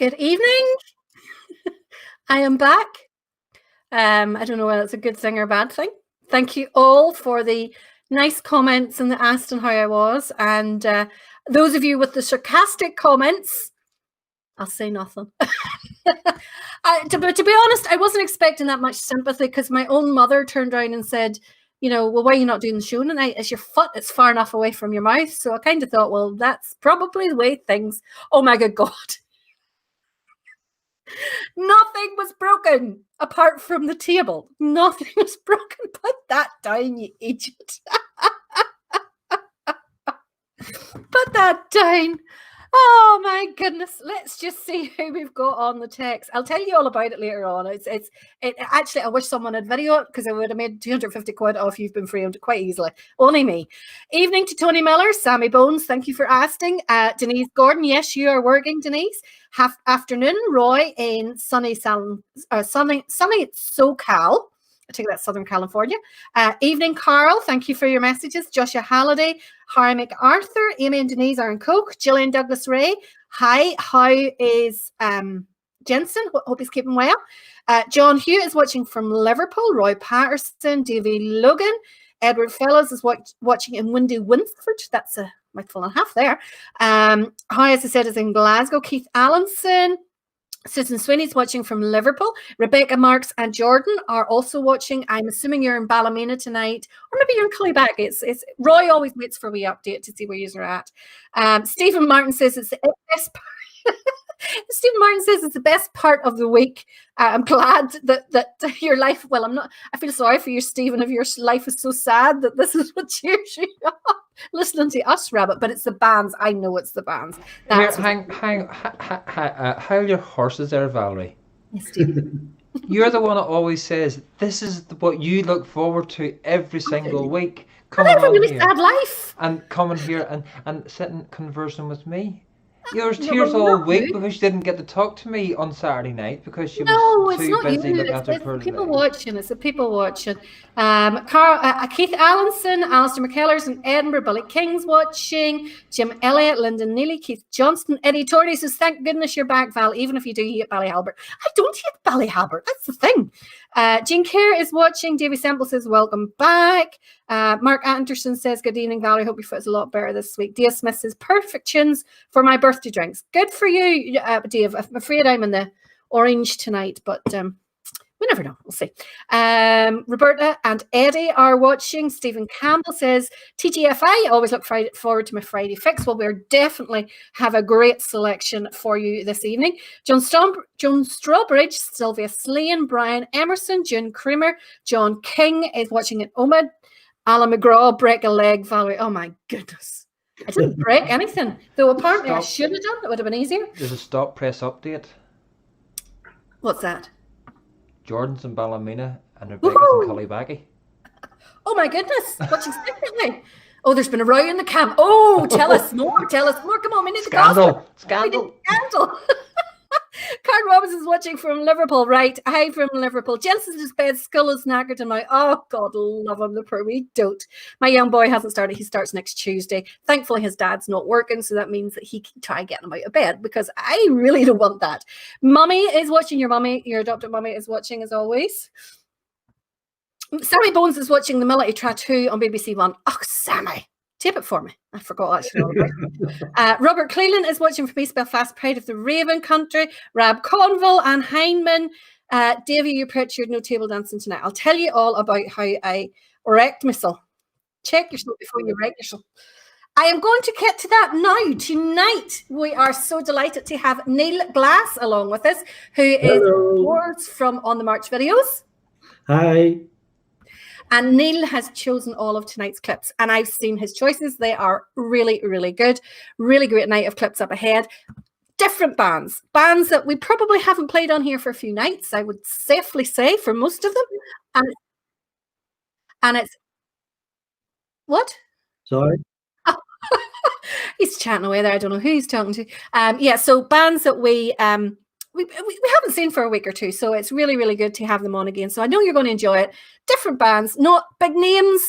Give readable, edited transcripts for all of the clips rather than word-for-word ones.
Good evening. I am back. I don't know whether it's a good thing or a bad thing. Thank you all for the nice comments and the asking how I was. And those of you with the sarcastic comments, I'll say nothing. To be honest, I wasn't expecting that much sympathy because my own mother turned around and said, well, why are you not doing the show tonight? Is your foot? It's far enough away from your mouth. So I kind of thought, well, that's probably the way things. Oh my good God. Nothing was broken apart from the table. Nothing was broken. Put that down, you idiot. Put that down. Oh my goodness. Let's just see who we've got on the text. I'll tell you all about it later on. Actually, I wish someone had video it because I would have made 250 quid off You've Been Framed quite easily. Only me. Evening to Tony Miller, Sammy Bones, thank you for asking. Denise Gordon, yes, you are working, Denise. Afternoon, Roy in sunny SoCal. I take that Southern California. Evening, Carl. Thank you for your messages. Joshua Halliday, Harry MacArthur, Amy and Denise are in Coke. Gillian Douglas Ray. Hi, how is Jensen? Hope he's keeping well. John Hugh is watching from Liverpool. Roy Patterson, Davy Logan. Edward Fellows is watching in windy Winford. That's a mouthful and a half there. How, as I said, is in Glasgow. Keith Allenson. Susan Sweeney's watching from Liverpool. Rebecca Marks and Jordan are also watching. I'm assuming you're in Ballymena tonight, or maybe you're in Cullyback. It's Roy always waits for a wee update to see where you're at. Stephen Martin says it's the best part. Stephen Martin says it's the best part of the week. I'm glad that your life. Well, I'm not. I feel sorry for you, Stephen, if your life is so sad that this is what cheers you up. Listening to us, Rabbit, but it's the bands. I know it's the bands. Hang your horses there, Valerie. Yes, Stephen. You're the one that always says this is what you look forward to every single week. I have a really sad life. And coming here and sitting conversing with me. You were tears all week because you didn't get to talk to me on Saturday night because you were too busy looking after it's people watching. It's the people watching. Keith Allenson, Alistair McKellars in Edinburgh, Billy King's watching, Jim Elliott, Lyndon Neely, Keith Johnston, Eddie Torrey says, thank goodness you're back, Val, even if you do hate Ballyhalbert. I don't hate Ballyhalbert. That's the thing. Jean Kerr is watching. Davy Semple says, welcome back. Mark Anderson says, good evening, Valerie. Hope your foot's a lot better this week. Dave Smith says, perfect tunes for my birthday drinks. Good for you, Dave. I'm afraid I'm in the orange tonight, but we never know. We'll see. Roberta and Eddie are watching. Stephen Campbell says, TGFI, always look forward to my Friday fix. Well, we'll definitely have a great selection for you this evening. Joan Strawbridge, Sylvia Slane, Brian Emerson, June Creamer, John King is watching at Omid. Alan McGraw, break a leg, Valerie. Oh my goodness. I didn't break anything, though apparently I should have done. It would have been easier. There's a stop press update. What's that? Jordan's in Ballymena and Rebecca's in Cullyback. Oh my goodness, watching separately. Oh, there's been a row in the camp. Oh, tell us more. Come on, we need the gossip. Scandal. Karen Robbins is watching from Liverpool, right? Hi from Liverpool. Jensen's in bed, skull is knackered, and oh God, love him, the poor wee dote. My young boy hasn't started. He starts next Tuesday. Thankfully, his dad's not working, so that means that he can try getting him out of bed because I really don't want that. Mummy is watching. Your adopted mummy is watching as always. Sammy Bones is watching The Military Tattoo on BBC One. Oh, Sammy. Tape it for me. I forgot actually all about it. Robert Cleland is watching from East Belfast, Pride of the Raven Country. Rab Conville, Anne Hindman. Davy, you pictured no table dancing tonight. I'll tell you all about how I wrecked myself. Check yourself before you wreck yourself. I am going to get to that now. Tonight, we are so delighted to have Neil Glass along with us, who is from On the March videos. Hi. And Neil has chosen all of tonight's clips, and I've seen his choices. They are really, really good. Really great night of clips up ahead. Different bands that we probably haven't played on here for a few nights, I would safely say, for most of them. And it's what? Sorry. He's chatting away there. I don't know who he's talking to. So bands that we haven't seen for a week or two, so it's really, really good to have them on again. So I know you're going to enjoy it. Different bands, not big names.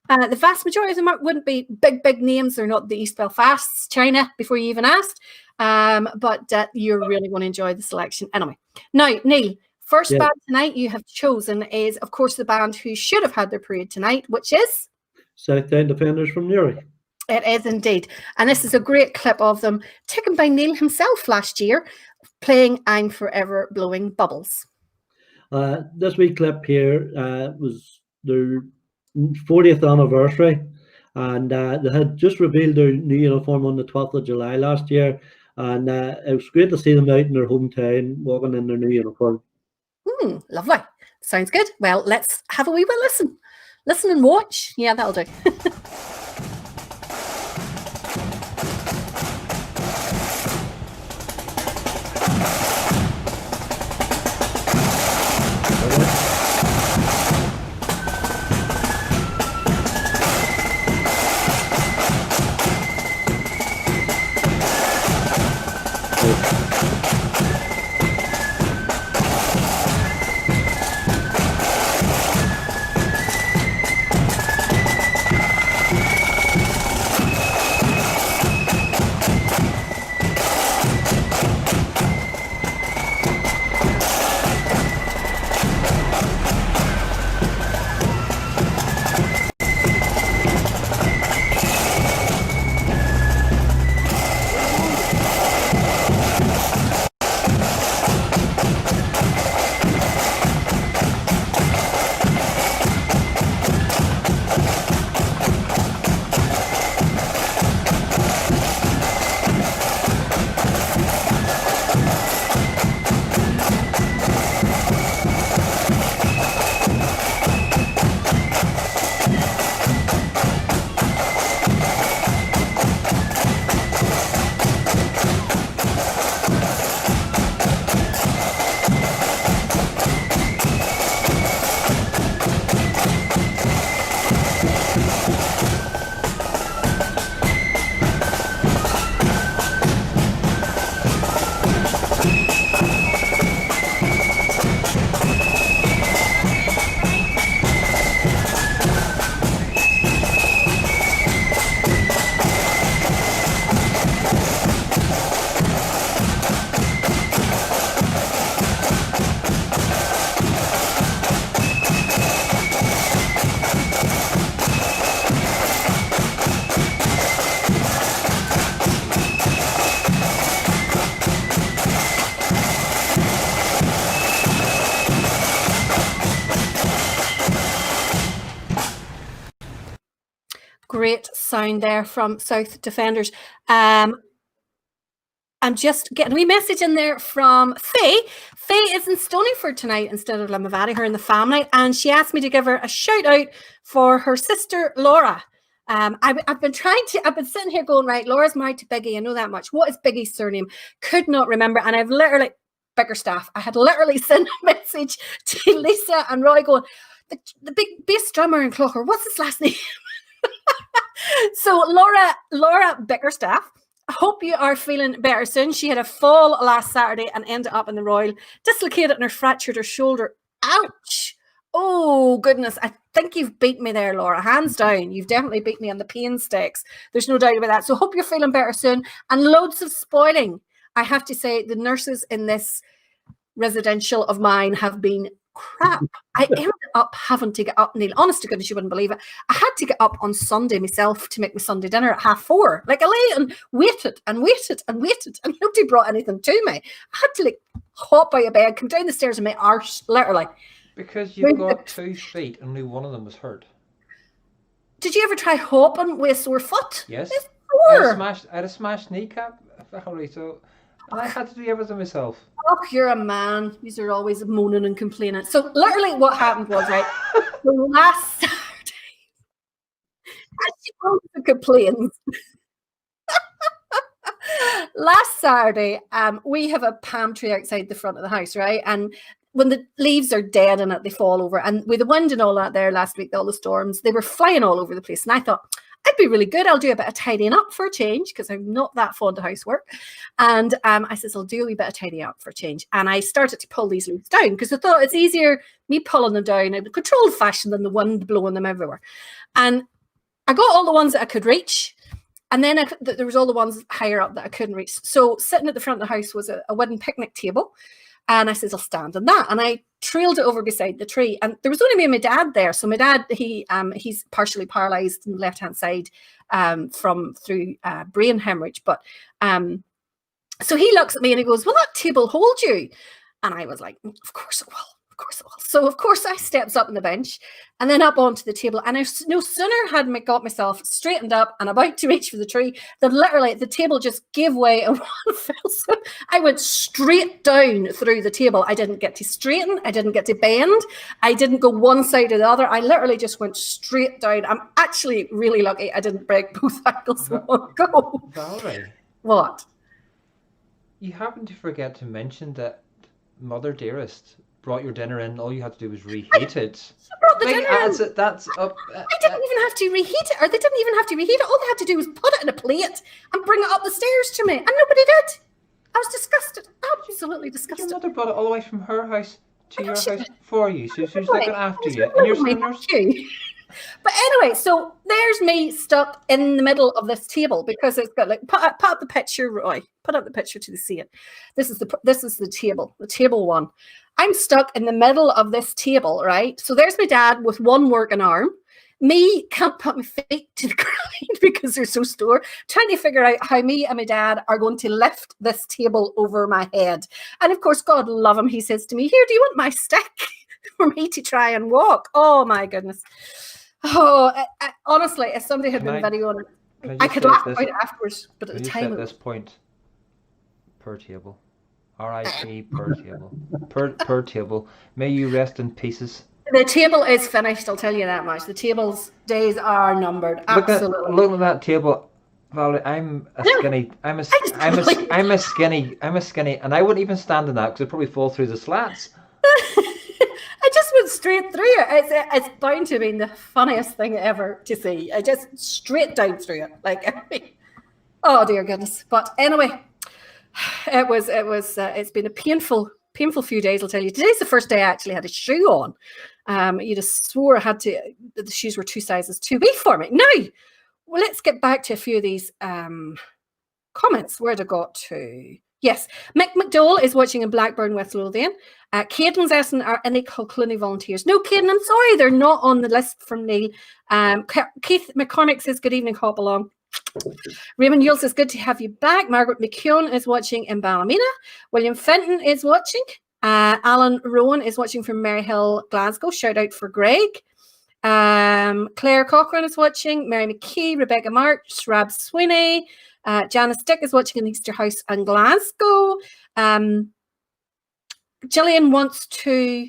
The vast majority of them wouldn't be big names. They're not the East Belfast, China, before you even asked. But you're really going to enjoy the selection. Anyway, now, Neil, first Yeah. band tonight you have chosen is, of course, the band who should have had their parade tonight, which is? Southdown Defenders from Newry. It is indeed. And this is a great clip of them taken by Neil himself last year, playing I'm Forever Blowing Bubbles. This wee clip here was their 40th anniversary, and they had just revealed their new uniform on the 12th of July last year, and it was great to see them out in their hometown walking in their new uniform. Lovely. Sounds good. Well, let's have a wee bit listen. Listen and watch. Yeah, that'll do. Great sound there from South Defenders. I'm just getting a wee message in there from Faye. Faye is in Stonyford tonight instead of Limavady, her and the family, and she asked me to give her a shout out for her sister Laura. I've been sitting here going, right, Laura's married to Biggie, I know that much. What is Biggie's surname? Could not remember, and I've literally, Bickerstaff, I had literally sent a message to Lisa and Roy going, the big bass drummer in Clocher, what's his last name? So Laura Bickerstaff, I hope you are feeling better soon. She had a fall last Saturday and ended up in the Royal, dislocated and fractured her shoulder. Ouch! Oh, goodness. I think you've beat me there, Laura. Hands down. You've definitely beat me on the pain stakes. There's no doubt about that. So hope you're feeling better soon. And loads of spoiling. I have to say, the nurses in this residential of mine have been crap. I ended up having to get up, Neil, honest to goodness, you wouldn't believe it. I had to get up on Sunday myself to make my Sunday dinner at 4:30. Like, I lay and waited and waited and waited, and nobody brought anything to me. I had to hop out of bed, come down the stairs and my arse, literally. Because you've got 2 feet, only one of them was hurt. Did you ever try hopping with a sore foot? Yes. It's I had a smashed kneecap, so and I had to do everything myself. Oh, you're a man. These are always moaning and complaining. So literally what happened was, right, the last Saturday, as she moans and complains, last Saturday, we have a palm tree outside the front of the house, right? And when the leaves are dead in it, they fall over. And with the wind and all that there last week, all the storms, they were flying all over the place. And I thought, I'd be really good. I'll do a bit of tidying up for a change because I'm not that fond of housework. And I says, I'll do a wee bit of tidying up for a change. And I started to pull these leaves down because I thought it's easier me pulling them down in a controlled fashion than the wind blowing them everywhere. And I got all the ones that I could reach. And then there was all the ones higher up that I couldn't reach. So sitting at the front of the house was a wooden picnic table. And I says, I'll stand on that. And I trailed it over beside the tree. And there was only me and my dad there. So my dad, he's partially paralyzed on the left-hand side through brain hemorrhage. But so he looks at me and he goes, will that table hold you? And I was like, of course it will. Of course it will. So, of course, I steps up on the bench and then up onto the table. And I no sooner had got myself straightened up and about to reach for the tree than literally the table just gave way and one fell. So I went straight down through the table. I didn't get to straighten. I didn't get to bend. I didn't go one side or the other. I literally just went straight down. I'm actually really lucky I didn't break both ankles in one go. Valerie. What? You happen to forget to mention that Mother Dearest brought your dinner in. All you had to do was reheat it. I brought the dinner in. That's up. I didn't even have to reheat it, or they didn't even have to reheat it. All they had to do was put it in a plate and bring it up the stairs to me, and nobody did. I was disgusted, absolutely disgusted. Your mother brought it all the way from her house to your house for you, so she was looking after you. And your sinners. But anyway, so there's me stuck in the middle of this table because it's got like put up the picture, Roy. Put up the picture to see it. This is the table one. I'm stuck in the middle of this table, right? So there's my dad with one working arm. Me can't put my feet to the ground because they're so sore. Trying to figure out how me and my dad are going to lift this table over my head. And of course, God love him, he says to me, "Here, do you want my stick for me to try and walk?" Oh my goodness. Oh, honestly, if somebody had been videoing it, I could laugh about it afterwards. But at the time, at this point, per table. R.I.P. per table. Per table. May you rest in pieces. The table is finished, I'll tell you that much. The table's days are numbered. Absolutely. Look at that table, Valerie. I'm a skinny, and I wouldn't even stand in that because I'd probably fall through the slats. I just went straight through it. It's bound to be the funniest thing ever to see. I just straight down through it. Oh dear goodness. But anyway, it's been a painful few days, I'll tell you. Today's the first day I actually had a shoe on. You just swore the shoes were 2 sizes too big for me. Now, well, let's get back to a few of these comments. Where'd I got to? Yes, Mick McDowell is watching in Blackburn, West Lothian. Caitlin's asking, are any Kilclooney volunteers? No, Caitlin, I'm sorry, they're not on the list from Neil. Keith McCormick says, good evening, hop along. Raymond Yule says, good to have you back. Margaret McKeown is watching in Ballymena. William Fenton is watching. Alan Rowan is watching from Maryhill, Glasgow. Shout out for Greg. Claire Cochran is watching. Mary McKee, Rebecca March, Rab Sweeney. Janice Dick is watching in Easter House in Glasgow. Gillian wants to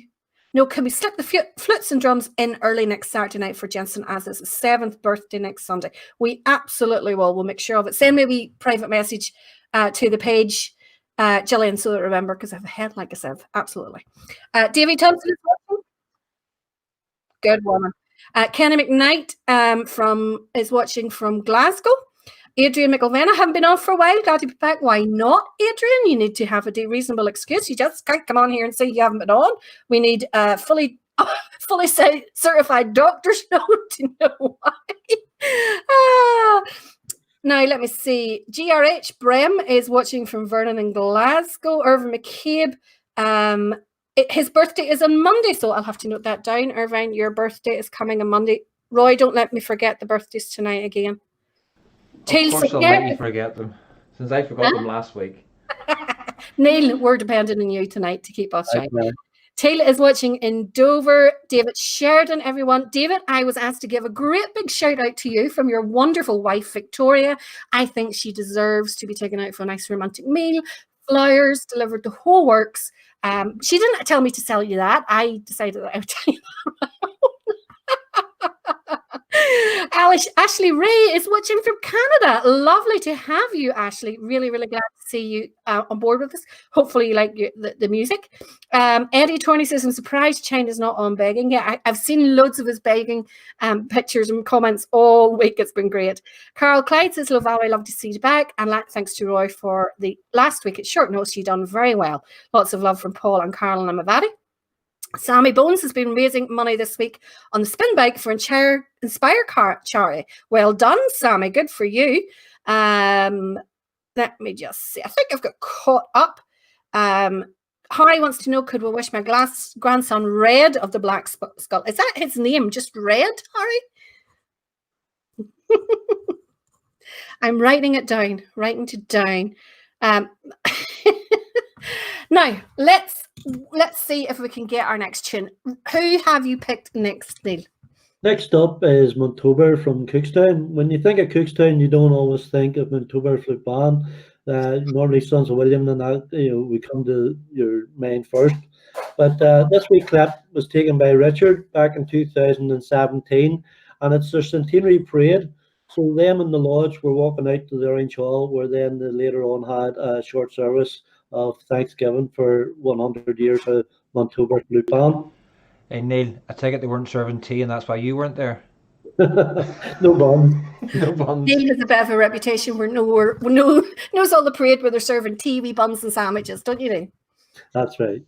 know, can we slip the flutes and drums in early next Saturday night for Jensen as his 7th birthday next Sunday? We absolutely will. We'll make sure of it. Send me a wee private message to the page, Gillian, so that I remember, because I have a head like a sieve. Absolutely. Davy Thompson is watching. Good woman. Kenny McKnight is watching from Glasgow. Adrian McElvena, haven't been on for a while. Glad to be back. Why not, Adrian? You need to have a reasonable excuse. You just can't come on here and say you haven't been on. We need a fully certified doctor's note to know why. Now, let me see. GRH Brem is watching from Vernon in Glasgow. Irvin McCabe. His birthday is on Monday, so I'll have to note that down. Irvine, your birthday is coming on Monday. Roy, don't let me forget the birthdays tonight again. Of course I'll let you forget them, since I forgot them last week. Neil, we're depending on you tonight to keep us right. Taylor is watching in Dover. David Sheridan, everyone. David, I was asked to give a great big shout out to you from your wonderful wife, Victoria. I think she deserves to be taken out for a nice romantic meal. Flowers, delivered the whole works. She didn't tell me to sell you that. I decided that I would tell you that. Ashley Ray is watching from Canada. Lovely to have you, Ashley. Really, really glad to see you on board with us. Hopefully you like the music. Eddie Torney says, I'm surprised China's not on begging. Yeah, I've seen loads of his begging pictures and comments all week. It's been great. Carl Clyde says, hello, Valerie, love to see you back. And thanks to Roy for the last week at short notice. You've done very well. Lots of love from Paul and Carol and Amavati. Sammy Bones has been raising money this week on the spin bike for Inspire charity. Well done, Sammy. Good for you. Let me just see. I think I've got caught up. Harry wants to know, could we wish my grandson Red of the Black Skull? Is that his name? Just Red, Harry? I'm writing it down. Now, let's see if we can get our next tune. Who have you picked next, Neil? Next up is Montober from Cookstown. When you think of Cookstown, you don't always think of Montober Flute Band. Normally, Sons of William and that, we come to your mind first. But this week's clip was taken by Richard back in 2017, and it's their centenary parade. So them and the lodge were walking out to the Orange Hall, where then they later on had a short service of Thanksgiving for 100 years of Montober Flute Band. Hey Neil, I take it they weren't serving tea, and that's why you weren't there. No buns. No buns. Neil has a bit of a reputation where knows all the parade where they're serving tea, wee buns and sandwiches, don't you, Neil? That's right.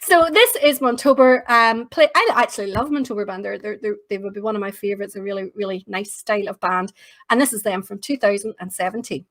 So this is Montober. I actually love Montober band. They would be one of my favorites. A really, really nice style of band. And this is them from 2017.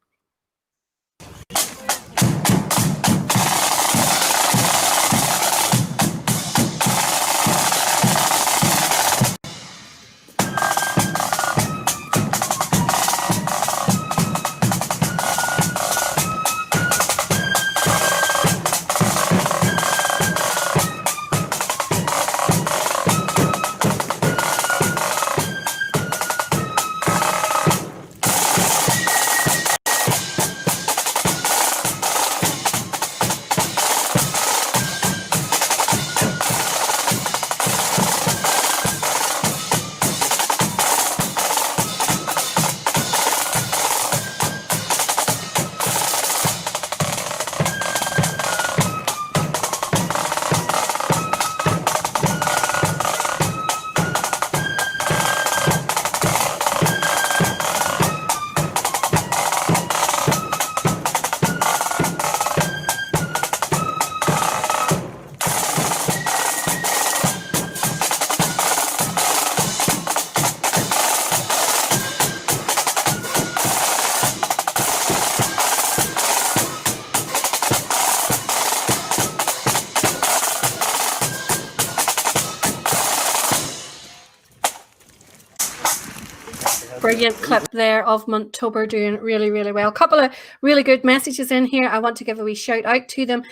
Brilliant clip there of Montober doing really, really well. A couple of really good messages in here. I want to give a wee shout out to them.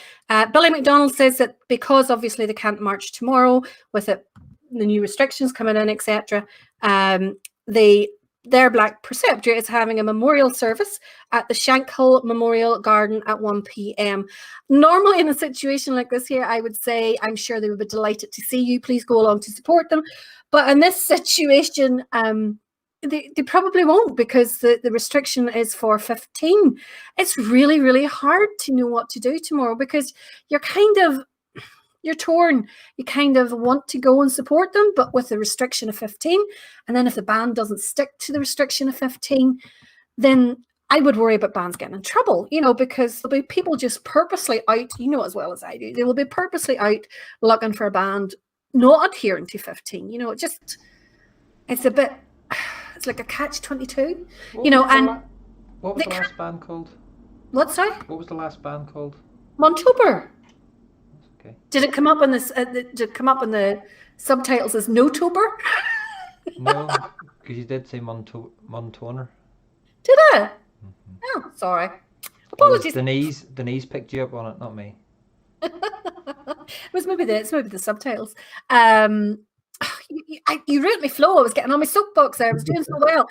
Billy McDonald says that because obviously they can't march tomorrow with the new restrictions coming in, etc., their Black Preceptor is having a memorial service at the Shankhill Memorial Garden at 1 p.m. Normally in a situation like this here, I would say I'm sure they would be delighted to see you. Please go along to support them. But in this situation, they probably won't, because the restriction is for 15. It's really, really hard to know what to do tomorrow, because you're torn. You kind of want to go and support them, but with the restriction of 15, and then if the band doesn't stick to the restriction of 15, then I would worry about bands getting in trouble, because there'll be people just purposely out, as well as I do, they will be purposely out looking for a band not adhering to 15. It's a bit... It's like a catch-22, What was the last band called? What, sorry? What was the last band called? Montober. Okay. Did it come up in this? Did it come up in the subtitles as Notober? No, because you did say Montoner. Did I? Mm-hmm. Oh, sorry. Apologies. Denise picked you up on it, not me. It's maybe the subtitles. You ruined my flow. I was getting on my soapbox there. I was doing so well.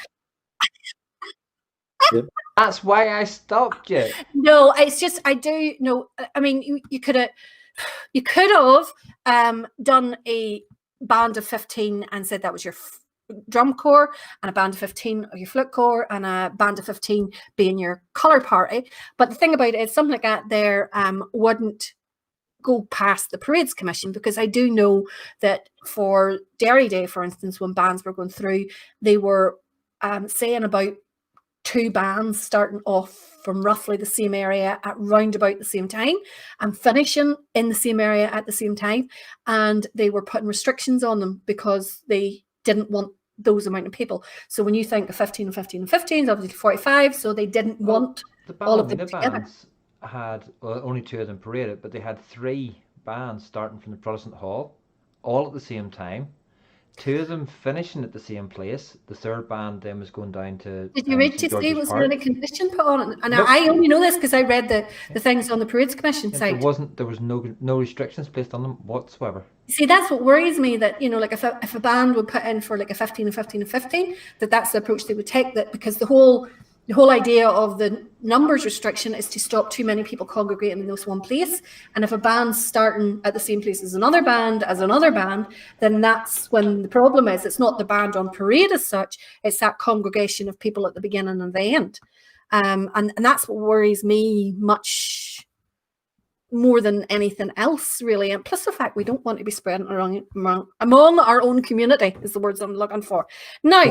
Yep. That's why I stopped you. No, it's just I do know. I mean, you could have done a band of 15 and said that was your drum corps, and a band of 15 or your flute corps, and a band of 15 being your colour party. But the thing about it is, something like that there wouldn't go past the Parades Commission, because I do know that for Derry Day, for instance, when bands were going through, they were saying about 2 bands starting off from roughly the same area at round about the same time and finishing in the same area at the same time, and they were putting restrictions on them because they didn't want those amount of people. So when you think of 15 and 15 and 15, obviously 45, so they didn't want the all of them Ballymena together. bands had, well, only 2 of them paraded, but they had 3 bands starting from the Protestant Hall, all at the same time. 2 of them finishing at the same place. The 3rd band then was going down to Did you read St. to see George's was there Park. any condition put on it? And Nope. I only know this because I read the things on the Parades Commission site. There was no restrictions placed on them whatsoever. See, that's what worries me, that, you know, like if a band would put in for like a 15 and 15 and 15, that's the approach they would take, that because the whole idea of the numbers restriction is to stop too many people congregating in this one place. And if a band's starting at the same place as another band, then that's when the problem is. It's not the band on parade as such, it's that congregation of people at the beginning and the end. And that's what worries me much more than anything else, really. And plus the fact we don't want to be spreading around among our own community is the words I'm looking for. Now,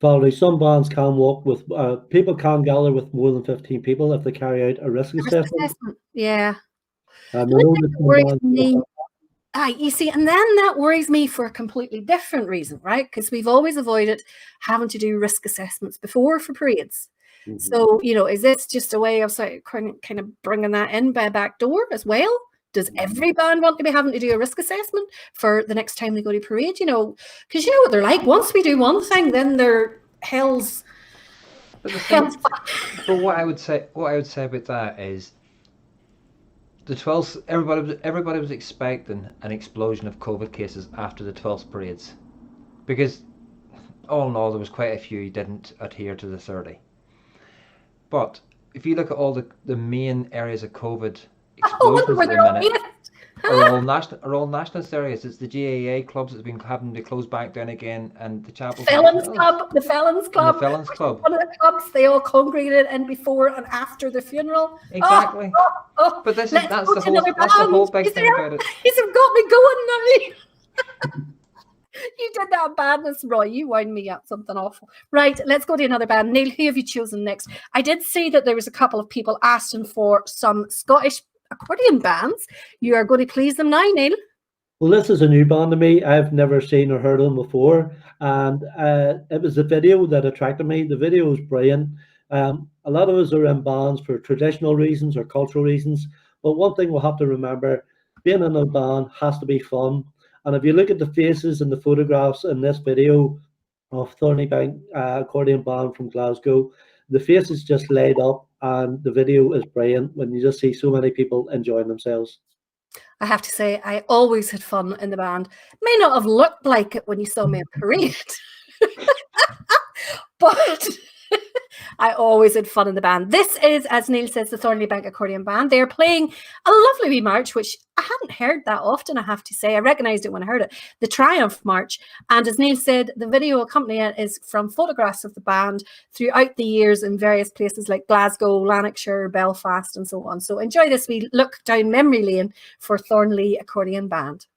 Valerie, some bands can walk with, people can gather with more than 15 people if they carry out a risk assessment. Yeah. You see, and then that worries me for a completely different reason, right? Because we've always avoided having to do risk assessments before for parades. Mm-hmm. So, you know, is this just a way of kind of bringing that in by a back door as well? Does every band want to be having to do a risk assessment for the next time they go to parade? You know, because you know what they're like. Once we do one thing, then they're hell's. But what I would say about that is, the 12th, everybody was expecting an explosion of COVID cases after the 12th parades, because all in all there was quite a few who didn't adhere to the 30. But if you look at all the main areas of COVID explosions at the minute, are all nationalist areas. It's the GAA clubs that's been having to close back down again, and the chapels. The Felons Club. One of the clubs they all congregated in before and after the funeral. Exactly. But that's the whole big thing about it. He's got me going now. You did that badness, Roy. You wound me up something awful. Right, let's go to another band. Neil, who have you chosen next? I did see that there was a couple of people asking for some Scottish accordion bands. You are going to please them now, Neil. Well, this is a new band to me. I've never seen or heard of them before. And it was the video that attracted me. The video was brilliant. A lot of us are in bands for traditional reasons or cultural reasons. But one thing we'll have to remember, being in a band has to be fun. And if you look at the faces and the photographs in this video of Thornley Bank accordion band from Glasgow, the faces just light up, and the video is brilliant when you just see so many people enjoying themselves. I have to say, I always had fun in the band. May not have looked like it when you saw me at parade, but I always had fun in the band. This is, as Neil says, the Thornley Bank Accordion Band. They're playing a lovely wee march, which I hadn't heard that often, I have to say. I recognised it when I heard it, the Triumph March. And as Neil said, the video accompanying it is from photographs of the band throughout the years in various places like Glasgow, Lanarkshire, Belfast, and so on. So enjoy this wee look down memory lane for Thornley Accordion Band.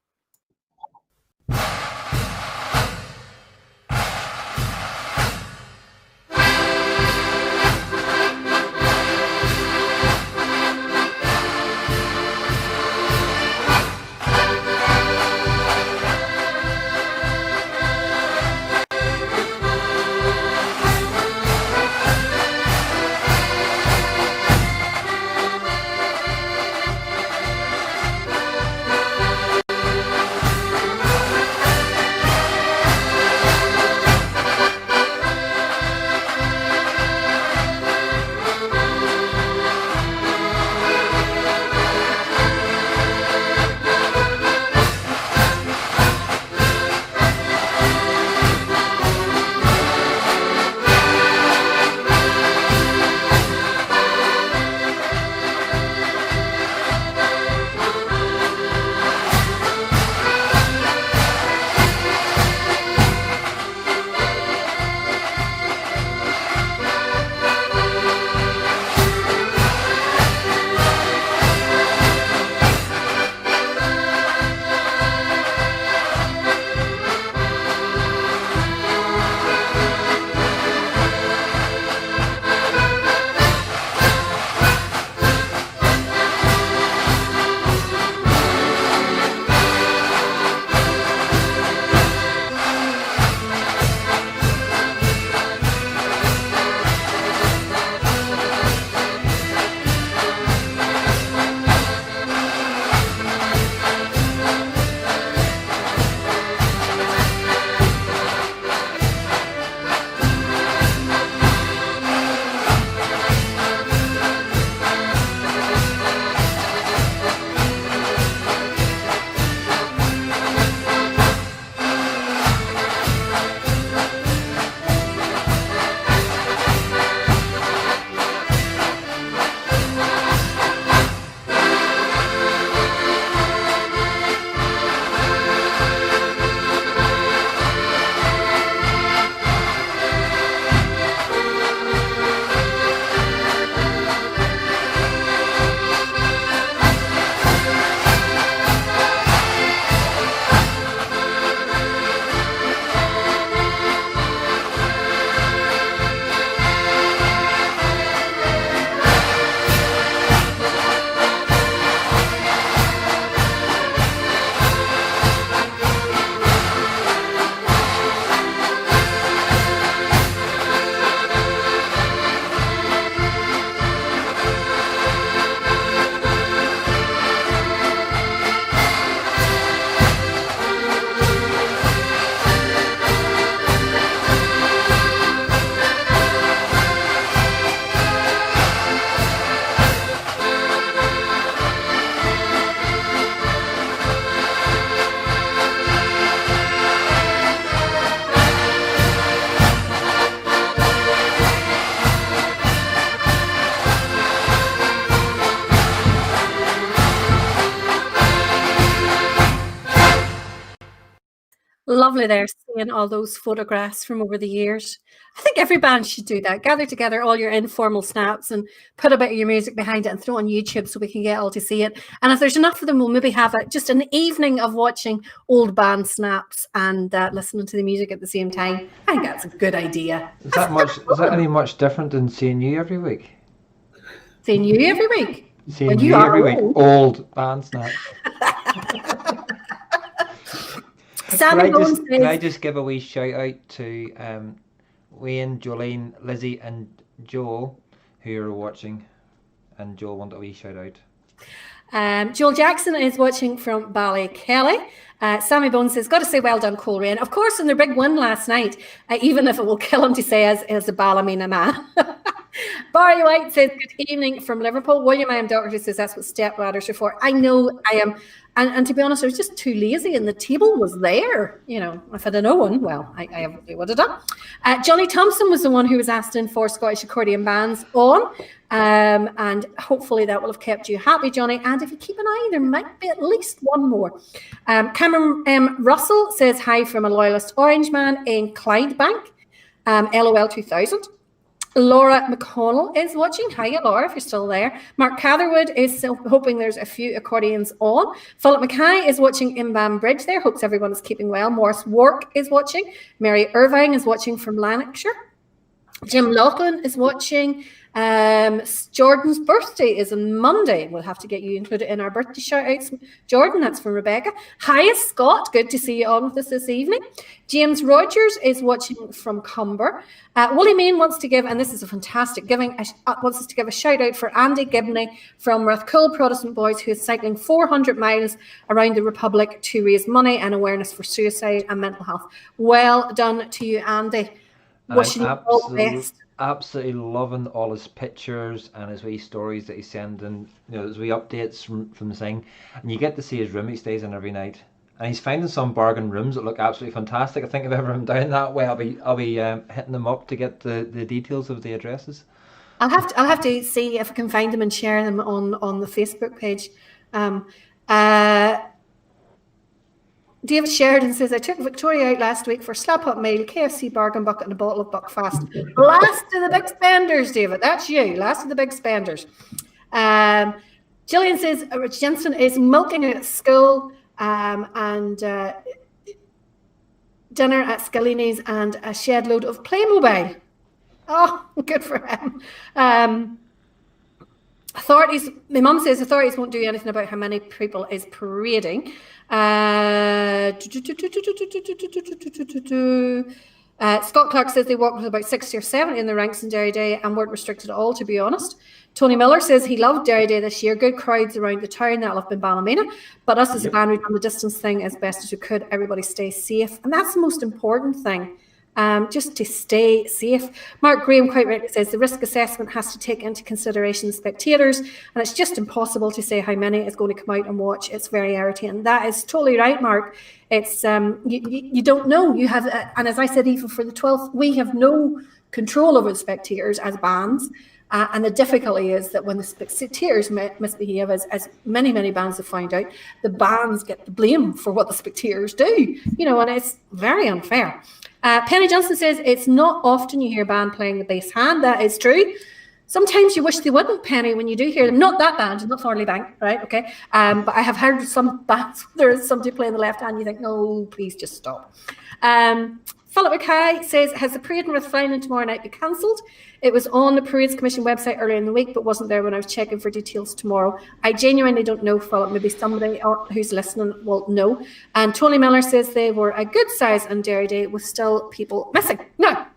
Lovely there, seeing all those photographs from over the years. I think every band should do that. Gather together all your informal snaps and put a bit of your music behind it and throw it on YouTube so we can get all to see it. And if there's enough of them, we'll maybe have just an evening of watching old band snaps and listening to the music at the same time. I think that's a good idea. Is that any much different than seeing you every week? Seeing you every week? Seeing you every week. Old band snaps. Can I just give a wee shout out to Wayne, Jolene, Lizzie and Joe who are watching, and Joe want a wee shout out. Joel Jackson is watching from Ballykelly. Sammy Bones says, got to say well done, Coleraine. Of course, in their big win last night, even if it will kill him to say as a Ballymena man. Barry White says, good evening from Liverpool. William, I am doctor, who says that's what stepladers are for. I know I am. And to be honest, I was just too lazy and the table was there. You know, if I'd have known, well, I would have done. Johnny Thompson was the one who was asked in for Scottish accordion bands on. And hopefully that will have kept you happy, Johnny. And if you keep an eye, there might be at least one more. Cameron M. Russell says hi from a loyalist Orange man in Clydebank. LOL 2000. Laura McConnell is watching. Hiya, Laura, if you're still there. Mark Catherwood is hoping there's a few accordions on. Philip Mackay is watching in Bambridge there. Hopes everyone is keeping well. Morris Wark is watching. Mary Irvine is watching from Lanarkshire. Jim Laughlin is watching. Jordan's birthday is on Monday. We'll have to get you included in our birthday shout-outs. Jordan, that's from Rebecca. Hiya, Scott. Good to see you on with us this evening. James Rogers is watching from Cumber. Wooly Main wants to give, and this is a fantastic wants us to give a shout-out for Andy Gibney from Rathcoole Protestant Boys, who is cycling 400 miles around the Republic to raise money and awareness for suicide and mental health. Well done to you, Andy. Wishing you all the best. Absolutely loving all his pictures and his wee stories that he's sending, you know, his wee updates from the thing, and you get to see his room he stays in every night, and he's finding some bargain rooms that look absolutely fantastic. I think if ever I'm down that way, I'll be hitting them up to get the details of the addresses. I'll have to see if I can find them and share them on the Facebook page. David Sheridan says, I took Victoria out last week for slap up meal, KFC bargain bucket and a bottle of Buckfast. Last of the big spenders, David. That's you. Last of the big spenders. Gillian says, Rich Jensen is milking at school and dinner at Scalini's and a shed load of Playmobil. Oh, good for him. Authorities, my mum says authorities won't do anything about how many people is parading. Scott Clark says they walked with about 60 or 70 in the ranks in Derry Day and weren't restricted at all, to be honest. Tony Miller says he loved Derry Day this year. Good crowds around the town. That'll have been Ballymena. But us as a band, we've done the distance thing as best as we could. Everybody stay safe. And that's the most important thing. Just to stay safe. Mark Graham quite rightly says the risk assessment has to take into consideration the spectators, and it's just impossible to say how many is going to come out and watch. It's very irritating. That is totally right, Mark. It's you don't know. You have, and as I said, even for the 12th, we have no control over the spectators as bands. And the difficulty is that when the spectators misbehave, as many bands have found out, the bands get the blame for what the spectators do. You know, and it's very unfair. Penny Johnson says, it's not often you hear a band playing the bass hand. That is true. Sometimes you wish they wouldn't, Penny, when you do hear them. Not that band, not Thornley Bank, right? Okay. But I have heard some bands where there is somebody playing the left hand. You think, no, please just stop. Philip Mackay says, has the parade in Rathflying tomorrow night be cancelled? It was on the Parades Commission website earlier in the week, but wasn't there when I was checking for details tomorrow. I genuinely don't know, Philip. Maybe somebody who's listening will know. And Tony Miller says they were a good size on Derry Day with still people missing. Now,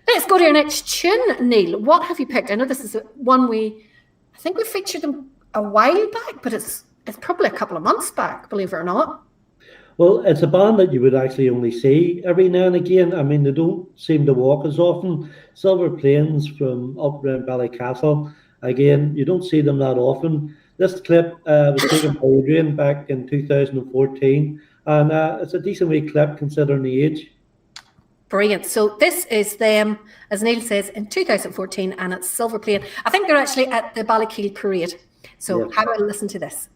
let's go to our next tune, Neil. What have you picked? I know this is one I think we featured them a while back, but it's probably a couple of months back, believe it or not. Well, it's a band that you would actually only see every now and again. I mean, they don't seem to walk as often. Silver Plains from up around Ballycastle. Again, you don't see them that often. This clip was taken by Adrian back in 2014. And it's a decent wee clip considering the age. Brilliant. So this is them, as Neil says, in 2014, and it's Silver Plain. I think they're actually at the Ballykeel Parade. So yes. How about listen to this?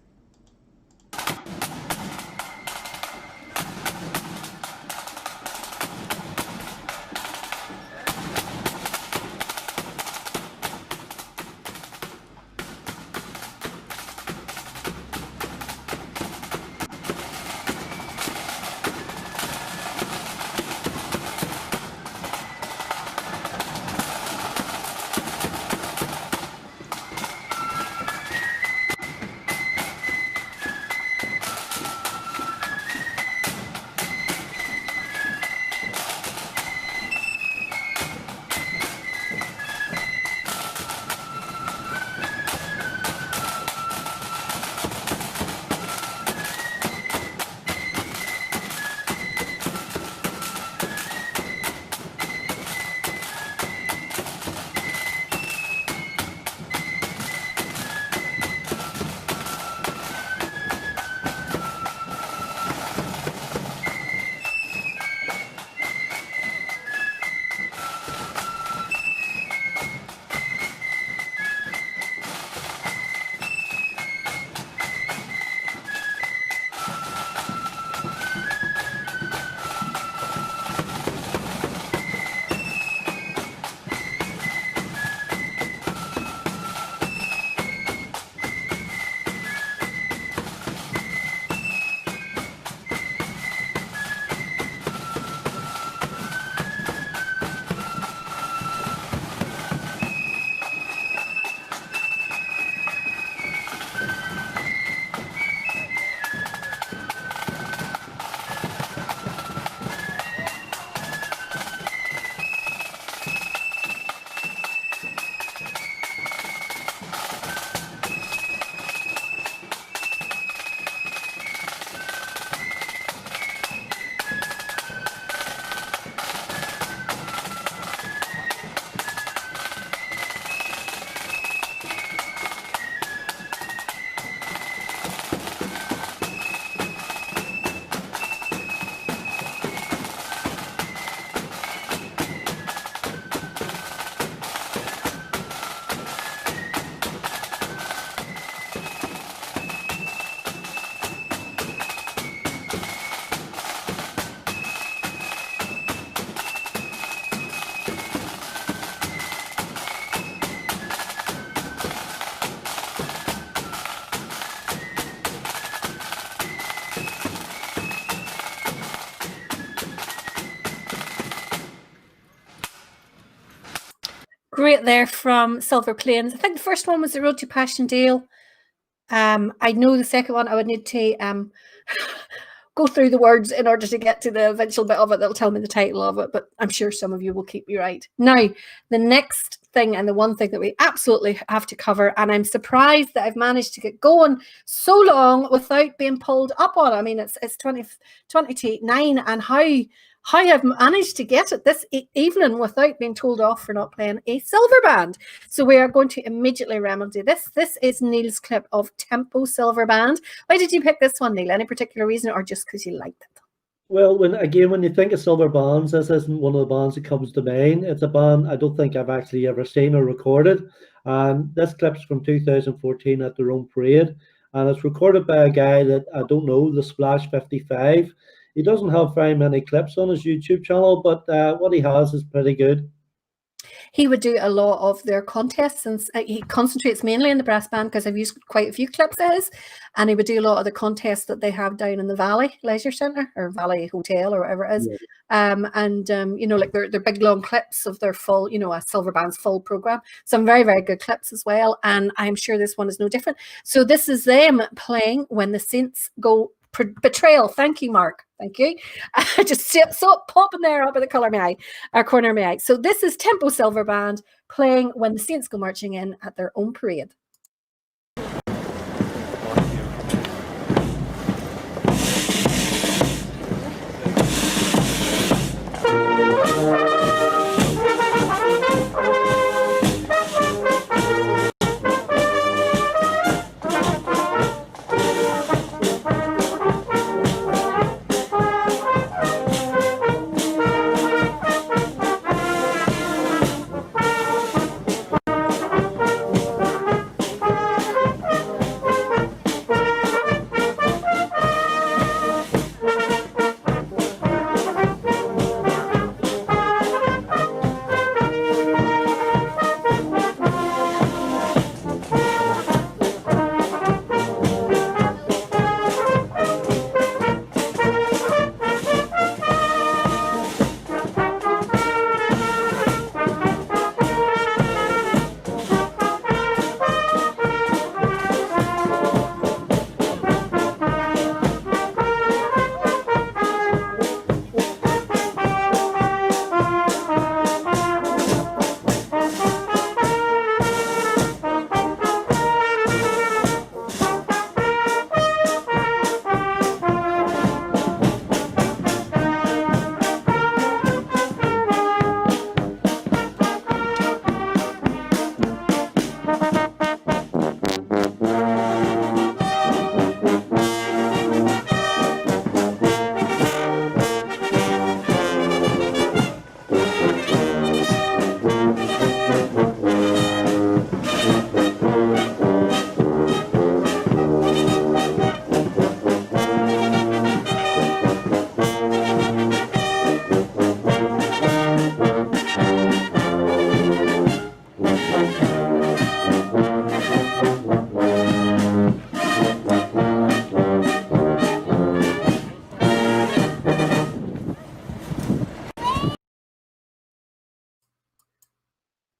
Great there from Silver Plains. I think the first one was the Road to Passchendaele. I know the second one I would need to go through the words in order to get to the eventual bit of it that'll tell me the title of it, but I'm sure some of you will keep me right. Now, the next thing and the one thing that we absolutely have to cover, and I'm surprised that I've managed to get going so long without being pulled up on. I mean, it's 20 to 9, and how I've managed to get it this evening without being told off for not playing a silver band. So we are going to immediately remedy this. This is Neil's clip of Tempo Silver Band. Why did you pick this one, Neil? Any particular reason, or just because you liked it? Well, when you think of silver bands, this isn't one of the bands that comes to mind. It's a band I don't think I've actually ever seen or recorded. This clip's from 2014 at the Rome Parade, and it's recorded by a guy that I don't know, the Splash 55. He doesn't have very many clips on his YouTube channel, but what he has is pretty good. He would do a lot of their contests, and he concentrates mainly in the brass band because I've used quite a few clips of his, and he would do a lot of the contests that they have down in the Valley Leisure Centre or Valley Hotel or whatever it is. Yeah. You know, like their big long clips of their full, you know, a silver band's full program. Some very, very good clips as well, and I'm sure this one is no different. So this is them playing When the Saints Go Betrayal. Thank you, Mark. Thank you. I just saw it popping there up in the corner of my eye. So this is Tempo Silver Band playing When the Saints Go Marching In at their own parade.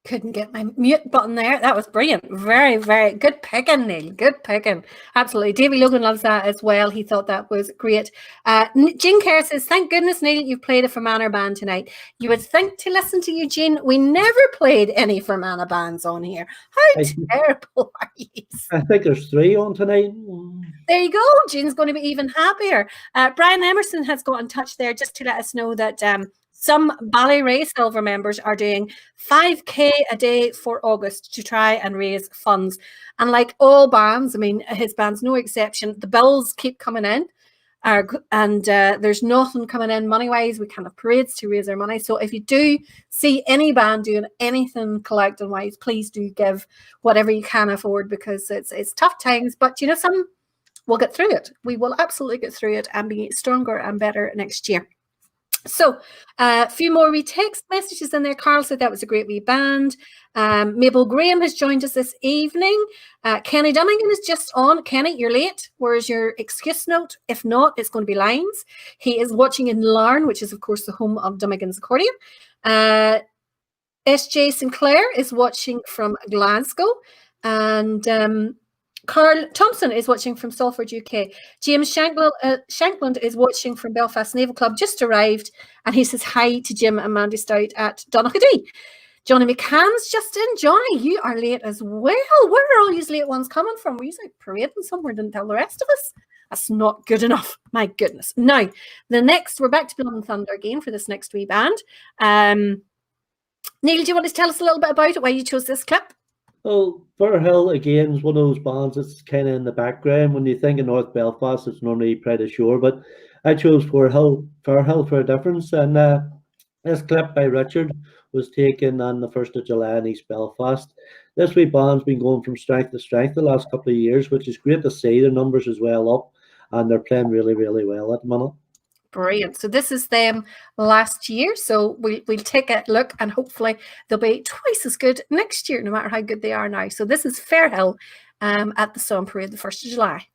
Couldn't get my mute button there. That was brilliant. Very, very good picking, Neil. Good picking. Absolutely. Davy Logan loves that as well. He thought that was great. Jean Kerr says, thank goodness, Neil, you've played a Fermanagh band tonight. You would think to listen to Eugene, we never played any Fermanagh bands on here. How terrible are you? I think there's 3 on tonight. There you go. Jean's going to be even happier. Brian Emerson has got in touch there just to let us know that some Ballyray Silver members are doing 5K a day for August to try and raise funds. And like all bands, I mean, his band's no exception, the bills keep coming in. And there's nothing coming in money-wise. We can't have parades to raise our money. So if you do see any band doing anything collecting-wise, please do give whatever you can afford, because it's tough times. But, you know, some we'll get through it. We will absolutely get through it and be stronger and better next year. So a few more wee text messages in there. Carl said that was a great wee band. Mabel Graham has joined us this evening. Kenny Dunnigan is just on. Kenny, you're late. Where's your excuse note? If not, it's going to be lines. He is watching in Larne, which is, of course, the home of Dunnigan's accordion. S.J. Sinclair is watching from Glasgow. And Carl Thompson is watching from Salford, UK. James Shankland is watching from Belfast Naval Club, just arrived, and he says hi to Jim and Mandy Stout at Donaghadee. Johnny McCann's just in. Johnny, you are late as well. Where are all these late ones coming from? Were you like parading somewhere? Didn't tell the rest of us. That's not good enough. My goodness. Now, we're back to Blood and Thunder again for this next wee band. Neil, do you want to tell us a little bit about it, why you chose this clip? Well, Firhill again is one of those bands that's kind of in the background. When you think of North Belfast, it's normally Pride of Shore, but I chose Firhill for a difference. And this clip by Richard was taken on the 1st of July in East Belfast. This wee band's been going from strength to strength the last couple of years, which is great to see. The numbers as well up, and they're playing really, really well at the minute. Brilliant. So this is them last year. So we'll take a look, and hopefully they'll be twice as good next year, no matter how good they are now. So this is Firhill at the Song Parade the 1st of July.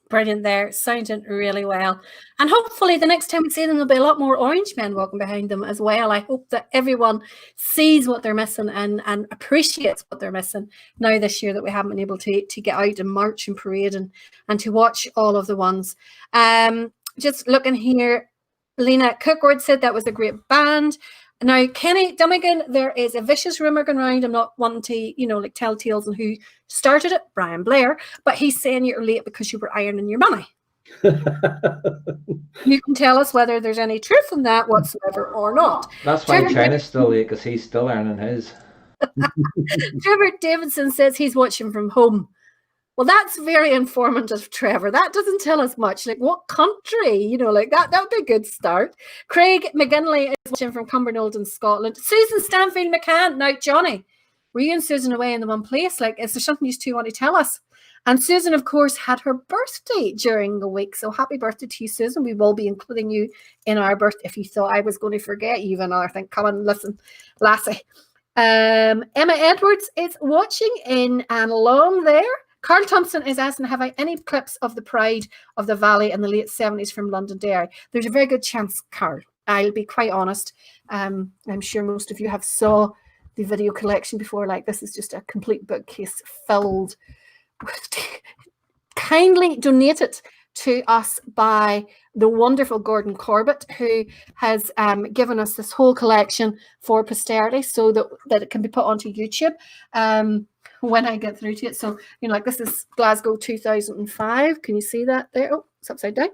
Brilliant there, sounding really well. And hopefully the next time we see them, there'll be a lot more Orange men walking behind them as well. I hope that everyone sees what they're missing and appreciates what they're missing now this year that we haven't been able to get out and march and parade and to watch all of the ones. Just looking here, Lena Cookwood said that was a great band. Now, Kenny Dunnigan, there is a vicious rumour going around. I'm not wanting to, tell tales on who started it, Brian Blair, but he's saying you're late because you were ironing your money. You can tell us whether there's any truth in that whatsoever or not. That's why China's still late, because he's still earning his. Trevor Davidson says he's watching from home. Well, that's very informative, Trevor. That doesn't tell us much. Like what country, that would be a good start. Craig McGinley is watching from Cumbernauld in Scotland. Susan Stanfield McCann. Now, Johnny, were you and Susan away in the one place? Like, is there something you two want to tell us? And Susan, of course, had her birthday during the week. So happy birthday to you, Susan. We will be including you in our birthday. If you thought I was going to forget you, another thing, come on, listen, lassie. Emma Edwards is watching in Long there. Carl Thompson is asking, have I any clips of the Pride of the Valley in the late 70s from Londonderry? There's a very good chance, Carl. I'll be quite honest. I'm sure most of you have saw the video collection before. Like, this is just a complete bookcase filled with kindly donated to us by the wonderful Gordon Corbett, who has given us this whole collection for posterity so that it can be put onto YouTube when I get through to it. So, you know, like this is Glasgow 2005. Can you see that there? Oh, it's upside down.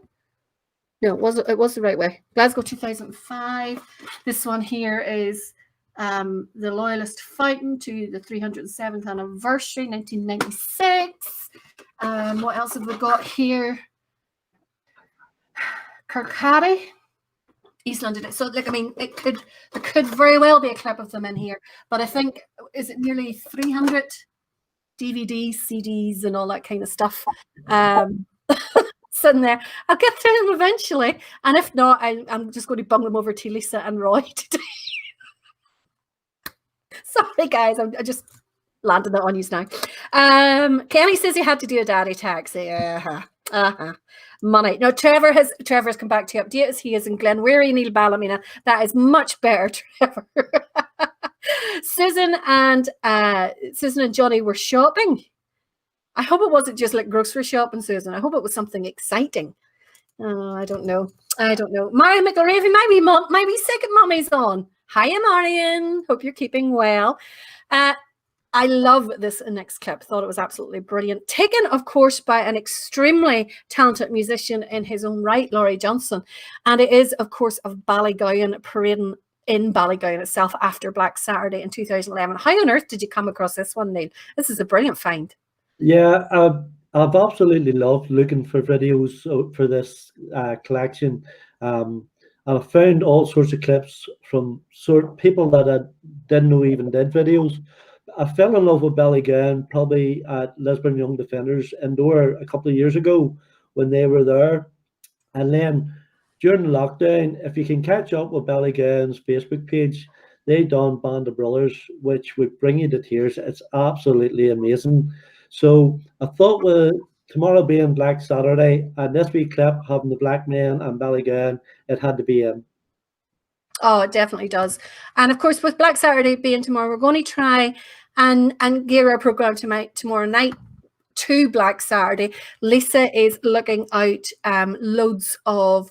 No, it was the right way. Glasgow 2005. This one here is the Loyalist Fountain to the 307th anniversary, 1996. What else have we got here? Kirkcaldy, East London. So, like, I mean, there could very well be a clip of them in here, but I think, is it nearly 300 DVDs, CDs, and all that kind of stuff sitting there? I'll get through them eventually, and if not, I'm just going to bung them over to Lisa and Roy today. Sorry, guys, I'm just landing that on you now. Kenny says he had to do a daddy taxi. Money. Now, Trevor's come back to update us. He is in Glenweary, Neil Ballymena. That is much better, Trevor. Susan and Johnny were shopping. I hope it wasn't just like grocery shopping, Susan. I hope it was something exciting. Oh, I don't know. Marion McElravy, maybe second mummy's on. Hiya, Marion. Hope you're keeping well. I love this next clip. Thought it was absolutely brilliant. Taken, of course, by an extremely talented musician in his own right, Laurie Johnson. And it is, of course, of Ballygoyan parading in Ballygoyan itself after Black Saturday in 2011. How on earth did you come across this one, Neil? This is a brilliant find. Yeah, I've absolutely loved looking for videos for this collection. And I found all sorts of clips from people that I didn't know even did videos. I fell in love with Ballygoyan probably at Lisburn Young Defenders Indoor a couple of years ago when they were there. And then during the lockdown, if you can catch up with Ballygoyan's Facebook page, they done Band of Brothers, which would bring you to tears. It's absolutely amazing. So I thought with tomorrow being Black Saturday and this wee clip having the Black Men and Ballygoyan, it had to be in. Oh, it definitely does. And of course, with Black Saturday being tomorrow, we're going to try and gear our program tomorrow night to Black Saturday. Lisa is looking out loads of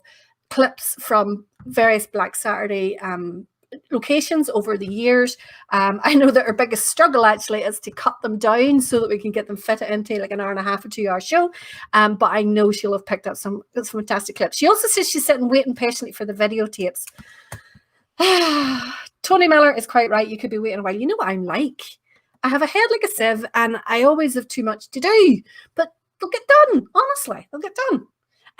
clips from various Black Saturday locations over the years. I know that our biggest struggle actually is to cut them down so that we can get them fitted into like an hour and a half or 2 hour show. But I know she'll have picked up some fantastic clips. She also says she's sitting waiting patiently for the videotapes. Tony Miller is quite right. You could be waiting a while. You know what I'm like. I have a head like a sieve and I always have too much to do, but they'll get done. Honestly, they'll get done.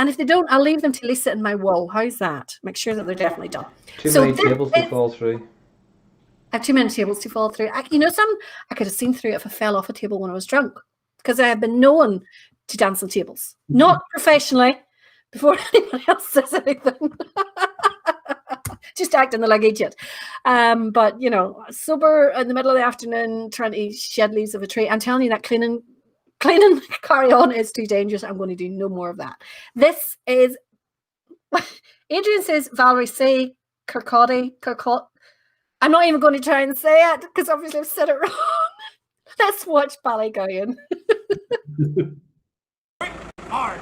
And if they don't, I'll leave them to Lisa in my wall. How's that? Make sure that they're definitely done. Too many tables to fall through. I have too many tables to fall through. I could have seen through it if I fell off a table when I was drunk because I have been known to dance on tables. Not professionally, before anybody else says anything. Just acting like idiot. But, you know, sober in the middle of the afternoon, trying to shed leaves of a tree. I'm telling you that cleaning carry on is too dangerous. I'm going to do no more of that. This is, Adrian says, Valerie, say Kirkcaldy. I'm not even going to try and say it because obviously I've said it wrong. Let's watch Ballygoyan. Hard.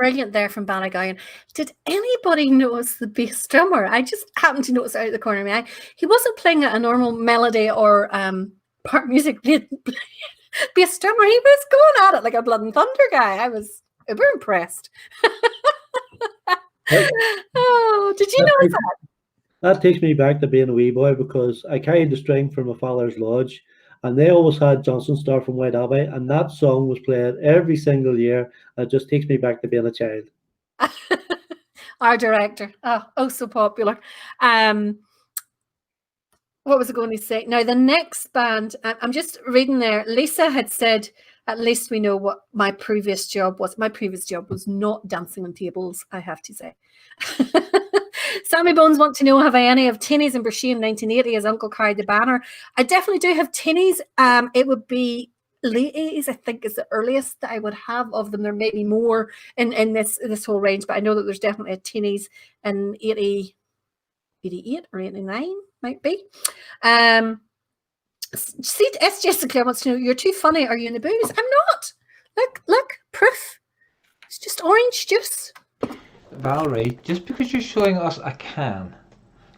brilliant there from Ballygoyan. Did anybody notice the bass drummer? I just happened to notice out of the corner of my eye. He wasn't playing a normal melody or part music bass drummer. He was going at it like a blood and thunder guy. I was uber impressed. Oh, did you notice that? That takes me back to being a wee boy, because I carried the string from my father's lodge, and they always had Johnson Star from White Abbey, and that song was played every single year. It just takes me back to being a child. Our director, oh, so popular. What was I going to say? Now, the next band, I'm just reading there. Lisa had said, at least we know what my previous job was. My previous job was not dancing on tables, I have to say. Sammy Bones want to know, have I any of Tinnies in Brashean in 1980 as Uncle carried the banner? I definitely do have Tinnies. It would be late 80s, I think, is the earliest that I would have of them. There may be more in this whole range, but I know that there's definitely a Tinnies in 88 or 89, might be. See, S. Jessica wants to know, you're too funny. Are you in the booze? I'm not. Look, proof. It's just orange juice. Valerie, just because you're showing us a can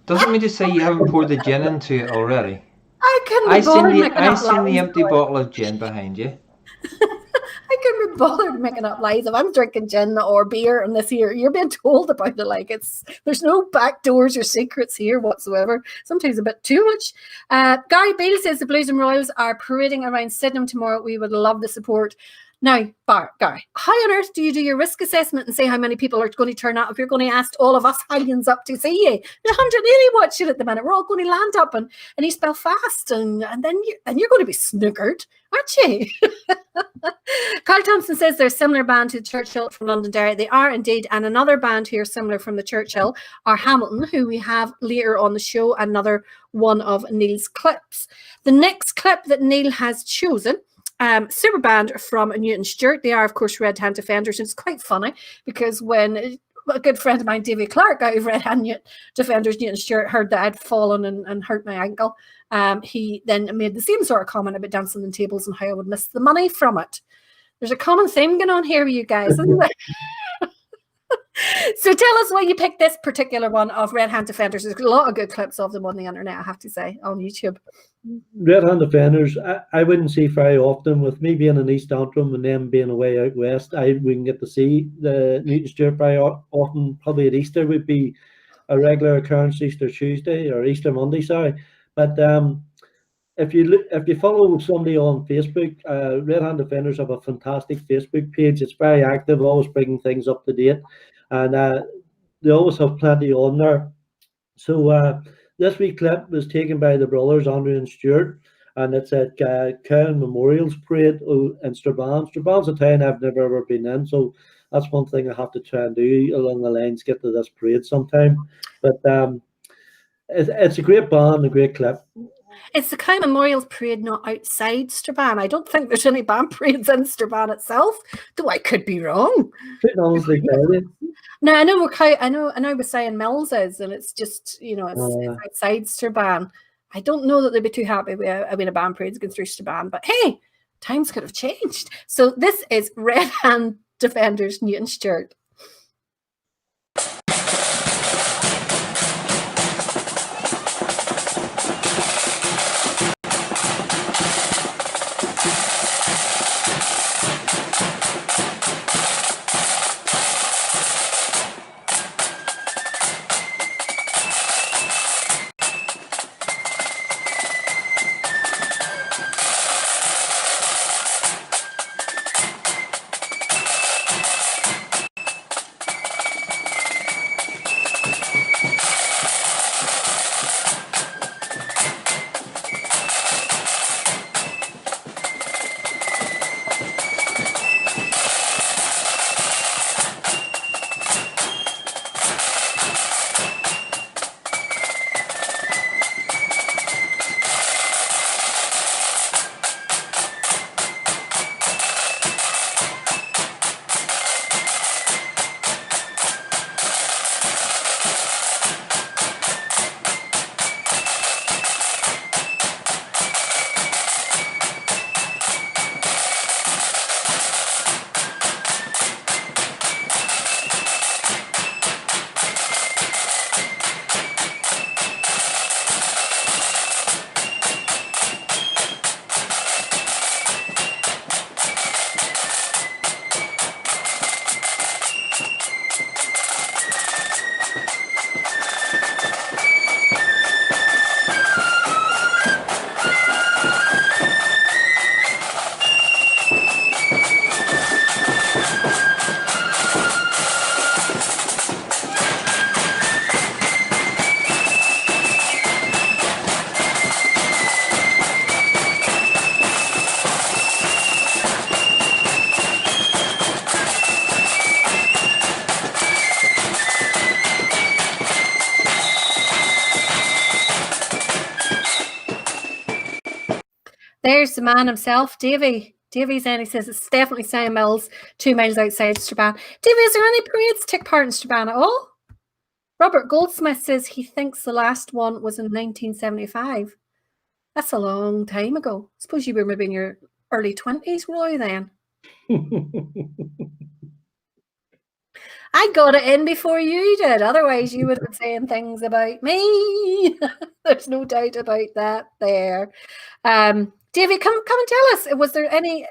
doesn't mean to say you haven't poured the gin into it already. I seen the empty bottle of gin behind you. I couldn't be bothered making up lies. If I'm drinking gin or beer and this here, you're being told about it. Like, there's no back doors or secrets here whatsoever. Sometimes a bit too much. Gary Beale says the Blues and Royals are parading around Sydenham tomorrow. We would love the support. Now, Gary, how on earth do you do your risk assessment and say how many people are going to turn out if you're going to ask all of us hangens up to see you? There's 180 watching at the minute. We're all going to land up in East Belfast, and then you're going to be snookered, aren't you? Carl Thompson says they're a similar band to Churchill from Londonderry. They are indeed, and another band here similar from the Churchill are Hamilton, who we have later on the show, another one of Neil's clips. The next clip that Neil has chosen, super band from Newton Stewart. They are, of course, Red Hand Defenders, and it's quite funny because when a good friend of mine, Davy Clark, out of Red Hand Defenders, Newton Stewart, heard that I'd fallen and hurt my ankle, he then made the same sort of comment about dancing on tables and how I would miss the money from it. There's a common theme going on here with you guys, isn't there? So tell us why you picked this particular one of Red Hand Defenders. There's a lot of good clips of them on the internet, I have to say, on YouTube. Red Hand Defenders, I wouldn't see very often. With me being in East Antrim and them being away out west, I wouldn't get to see the Newton Stewart very often. Probably at Easter would be a regular occurrence, Easter Tuesday or Easter Monday, sorry. But if you follow somebody on Facebook, Red Hand Defenders have a fantastic Facebook page. It's very active, always bringing things up to date, and they always have plenty on there. So this week clip was taken by the brothers Andrew and Stuart, and it's at Cavan Memorial's Parade in Strabane. Strabane's a town I've never ever been in, so that's one thing I have to try and do along the lines, get to this parade sometime. But it's a great band, a great clip. It's the Cavan Memorial's Parade, not outside Strabane. I don't think there's any band parades in Strabane itself, though I could be wrong. Honestly, no, I know we're saying Mills is, and it's just, it's outside Strabane. I don't know that they'd be too happy with a band parade's going through Strabane, but hey, times could have changed. So this is Red Hand Defenders, Newton Stewart. There's the man himself, Davy. Davy's in. He says it's definitely Sam Mills, 2 miles outside Strabane. Davy, is there any parades take part in Strabane at all? Robert Goldsmith says he thinks the last one was in 1975. That's a long time ago. I suppose you were maybe in your early 20s, Roy, then. I got it in before you did. Otherwise, you would have been saying things about me. There's no doubt about that there. Davy, come and tell us. Is there any,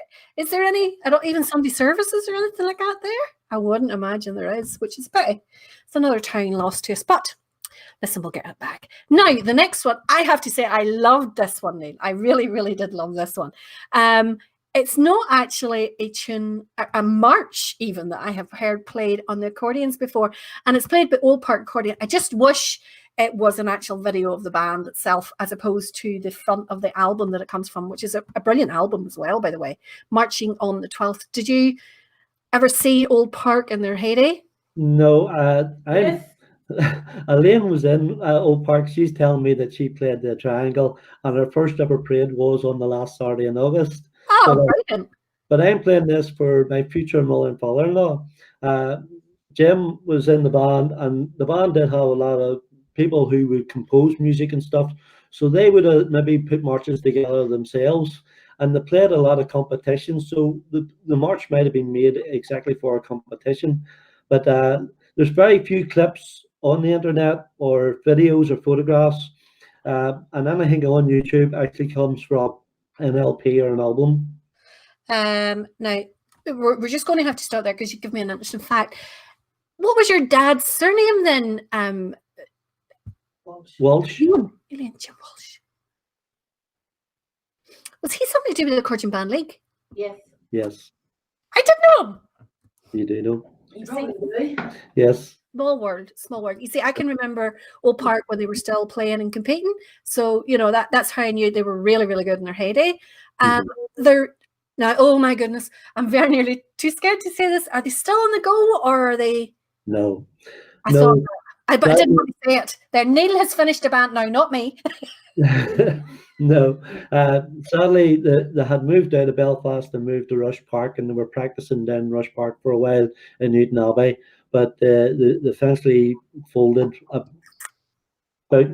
even Sunday services or anything like that there? I wouldn't imagine there is, which is a pity. It's another town lost to us, but listen, we'll get it back. Now, the next one, I have to say, I loved this one, Neil. I really, really did love this one. It's not actually a tune, a march even, that I have heard played on the accordions before, and it's played by Old Park Accordion. I just wish it was an actual video of the band itself, as opposed to the front of the album that it comes from, which is a brilliant album as well, by the way. Marching on the 12th. Did you ever see Old Park in their heyday? No, Elaine was in Old Park. She's telling me that she played the triangle, and her first ever parade was on the last Saturday in August. Oh, brilliant. But I'm playing this for my future mother and father-in-law. Jim was in the band, and the band did have a lot of people who would compose music and stuff. So they would maybe put marches together themselves, and they played a lot of competitions. So the march might have been made exactly for a competition. But there's very few clips on the internet or videos or photographs. And anything on YouTube actually comes from an LP or an album. Now, we're just going to have to start there because you give me an interesting fact. What was your dad's surname then? Walsh. Jim Walsh. Was he something to do with the Accordion Band League? Yes. Yes. I didn't know. You do know? You probably do. Yes. Small world. You see, I can remember Old Park when they were still playing and competing. So, you know, that's how I knew they were really, really good in their heyday. They're now, oh my goodness, I'm very nearly too scared to say this. Are they still on the go, or are they? No. I thought, but I didn't want to say it. There, Neil has finished a band now, not me. No. Sadly, they had moved out of Belfast and moved to Rush Park, and they were practicing down Rush Park for a while in Newton Abbey. But they eventually folded about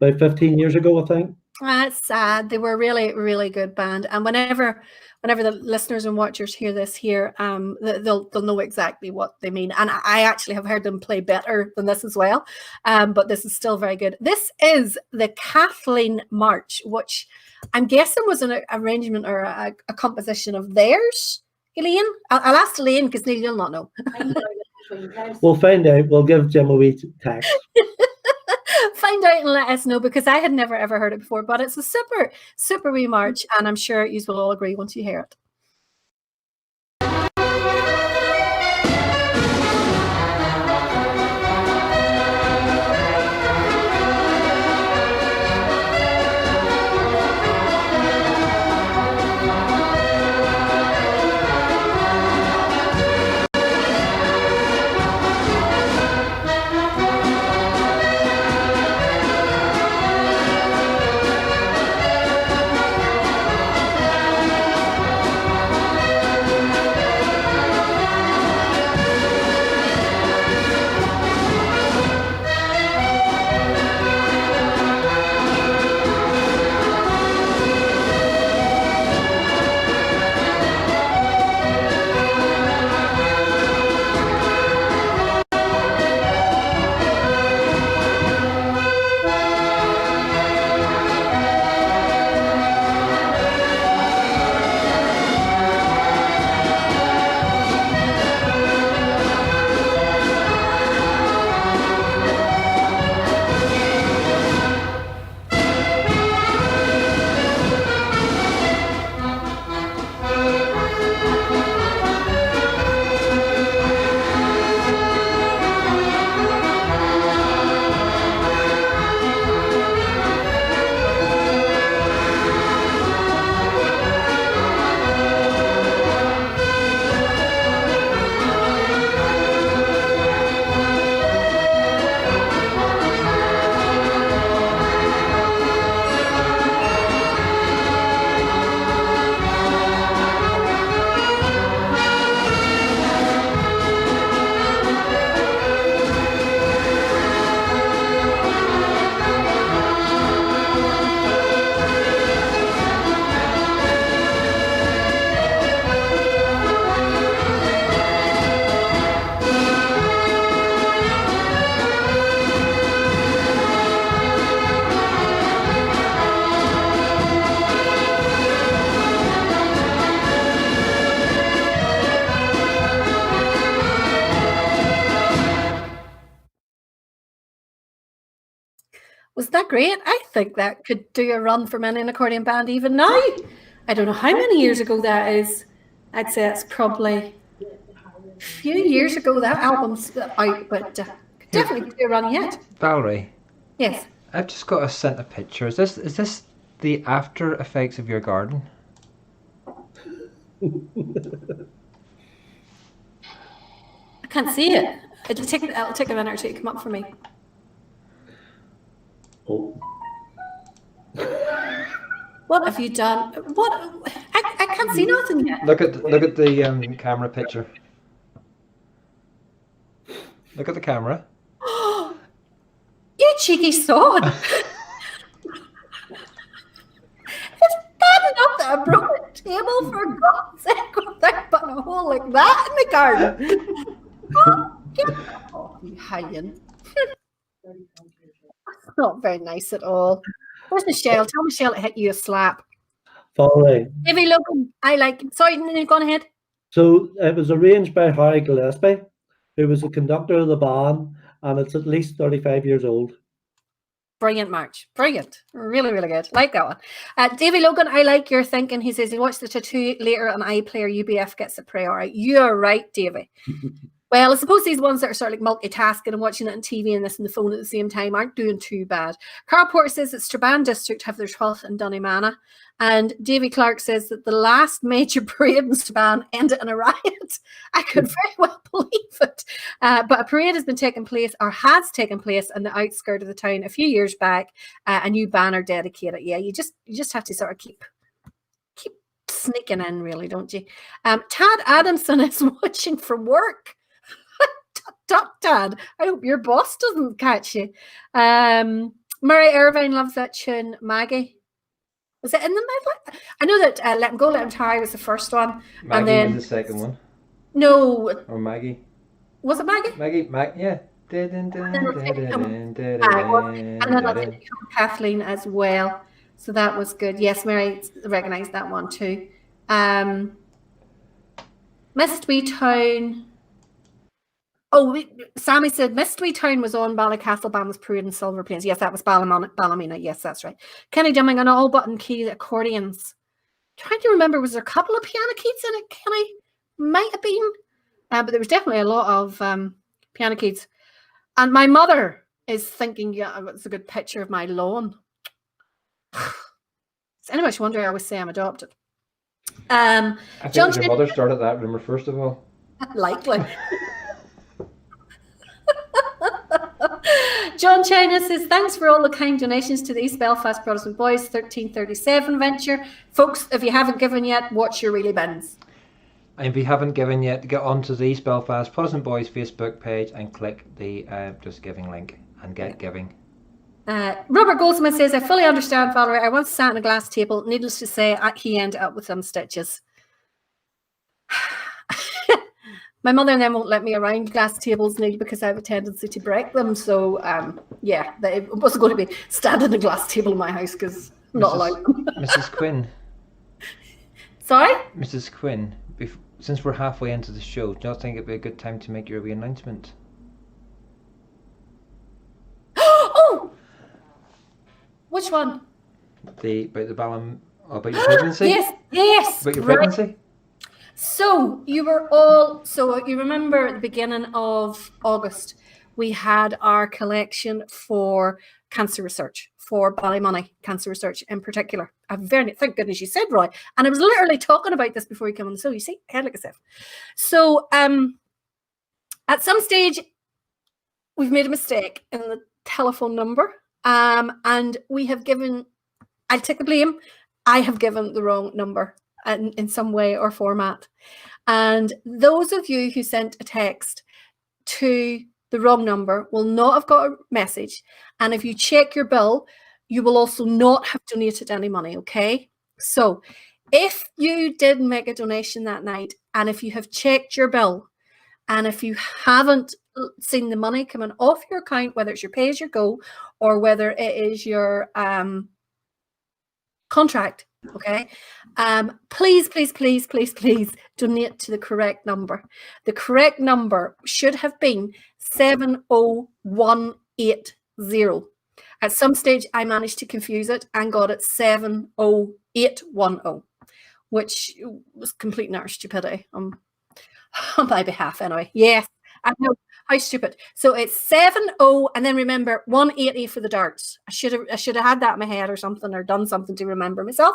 15 years ago, I think. That's sad. They were a really, really good band. And whenever the listeners and watchers hear this here, they'll know exactly what they mean. And I actually have heard them play better than this as well. But this is still very good. This is the Kathleen March, which I'm guessing was an arrangement or a composition of theirs. Elaine? I'll ask Elaine because Neil, you'll not know. We'll find out. We'll give Jim a wee text. Find out and let us know, because I had never ever heard it before, but it's a super, super wee march, and I'm sure you will all agree once you hear it. Was that great? I think that could do a run for many an accordion band even now. I don't know how many years ago that is. I'd say it's probably a few years ago that album's out, but could definitely do a run yet. Valerie, Yes. I've just got sent a picture. Is this the after effects of your garden? I can't see it. It'll take a minute or two to come up for me. Oh. What have you done? What? I can't see nothing yet. Look at the camera picture. Look at the camera. You cheeky sod! It's bad enough that I broke a table for God's sake without putting a hole like that in the garden. Oh, get off, you hyena. That's not very nice at all. Where's Michelle? Tell Michelle to hit you a slap. Following. Davy Logan, I like it. Sorry, go on ahead. So it was arranged by Harry Gillespie, who was the conductor of the band, and it's at least 35 years old. Brilliant march. Brilliant. Really, really good. Like that one. Davy Logan, I like your thinking. He says he watched the tattoo later on iPlayer. UBF gets the priority. You're right, Davy. Well, I suppose these ones that are sort of like multitasking and watching it on TV and this on the phone at the same time aren't doing too bad. Carl Porter says that Strabane District have their 12th in Ballymena. And Davy Clark says that the last major parade in Strabane ended in a riot. I could very well believe it. But a parade has been taking place, or has taken place, in the outskirts of the town a few years back. A new banner dedicated. Yeah, you just have to sort of keep sneaking in, really, don't you? Tad Adamson is watching from work. Dad, I hope your boss doesn't catch you. Murray Irvine loves that tune. Maggie, was it in the middle? I know that Let Him Go, Let Him Tarry was the first one. Maggie and then was the second one. No. Or Maggie. Was it Maggie? Yeah. And then I think Kathleen as well. So that was good. Yes, Mary recognised that one too. Mistwee Town. Oh, Sammy said Mistwee Town was on Ballycastle Band was Parade and Silver Plains. Yes, that was Ballymena. Yes, that's right. Kenny Dumming on all button key accordions. Trying to remember, was there a couple of piano keys in it, Kenny? Might have been. But there was definitely a lot of piano keys. And my mother is thinking, yeah, it's a good picture of my lawn. Anyway, I wonder I always say I'm adopted. I think your mother started that rumor first of all. Likely. John China says, thanks for all the kind donations to the East Belfast Protestant Boys 1337 venture. Folks, if you haven't given yet, watch your Really Bins. And if you haven't given yet, get onto the East Belfast Protestant Boys Facebook page and click the Just Giving link and get giving. Robert Goldsmith says, I fully understand, Valerie. I once sat on a glass table. Needless to say, he ended up with some stitches. My mother and them won't let me around glass tables, Neil, because I have a tendency to break them. So, yeah, it wasn't going to be standing on a glass table in my house because I'm not allowed. Mrs. Quinn. Sorry? Mrs. Quinn, since we're halfway into the show, do you not think it'd be a good time to make your wee announcement? Oh! Which one? About your pregnancy? Yes. About your pregnancy? So you remember at the beginning of August, we had our collection for cancer research, for Ballymena cancer research in particular. Thank goodness you said, Roy. And I was literally talking about this before you came on the show. You see, I had like a sip. So at some stage, we've made a mistake in the telephone number. And we have given, I'll take the blame, I have given the wrong number in some way or format. And those of you who sent a text to the wrong number will not have got a message. And if you check your bill, you will also not have donated any money, okay? So if you did make a donation that night, and if you have checked your bill, and if you haven't seen the money coming off your account, whether it's your pay as you go or whether it is your contract, okay, please donate to the correct number. The correct number should have been 70180. At some stage, I managed to confuse it and got it 70810, which was complete and utter stupidity on my behalf anyway. Yes, I know. How stupid. So it's 70, and then remember 180 for the darts. I should have had that in my head or something, or done something to remember myself.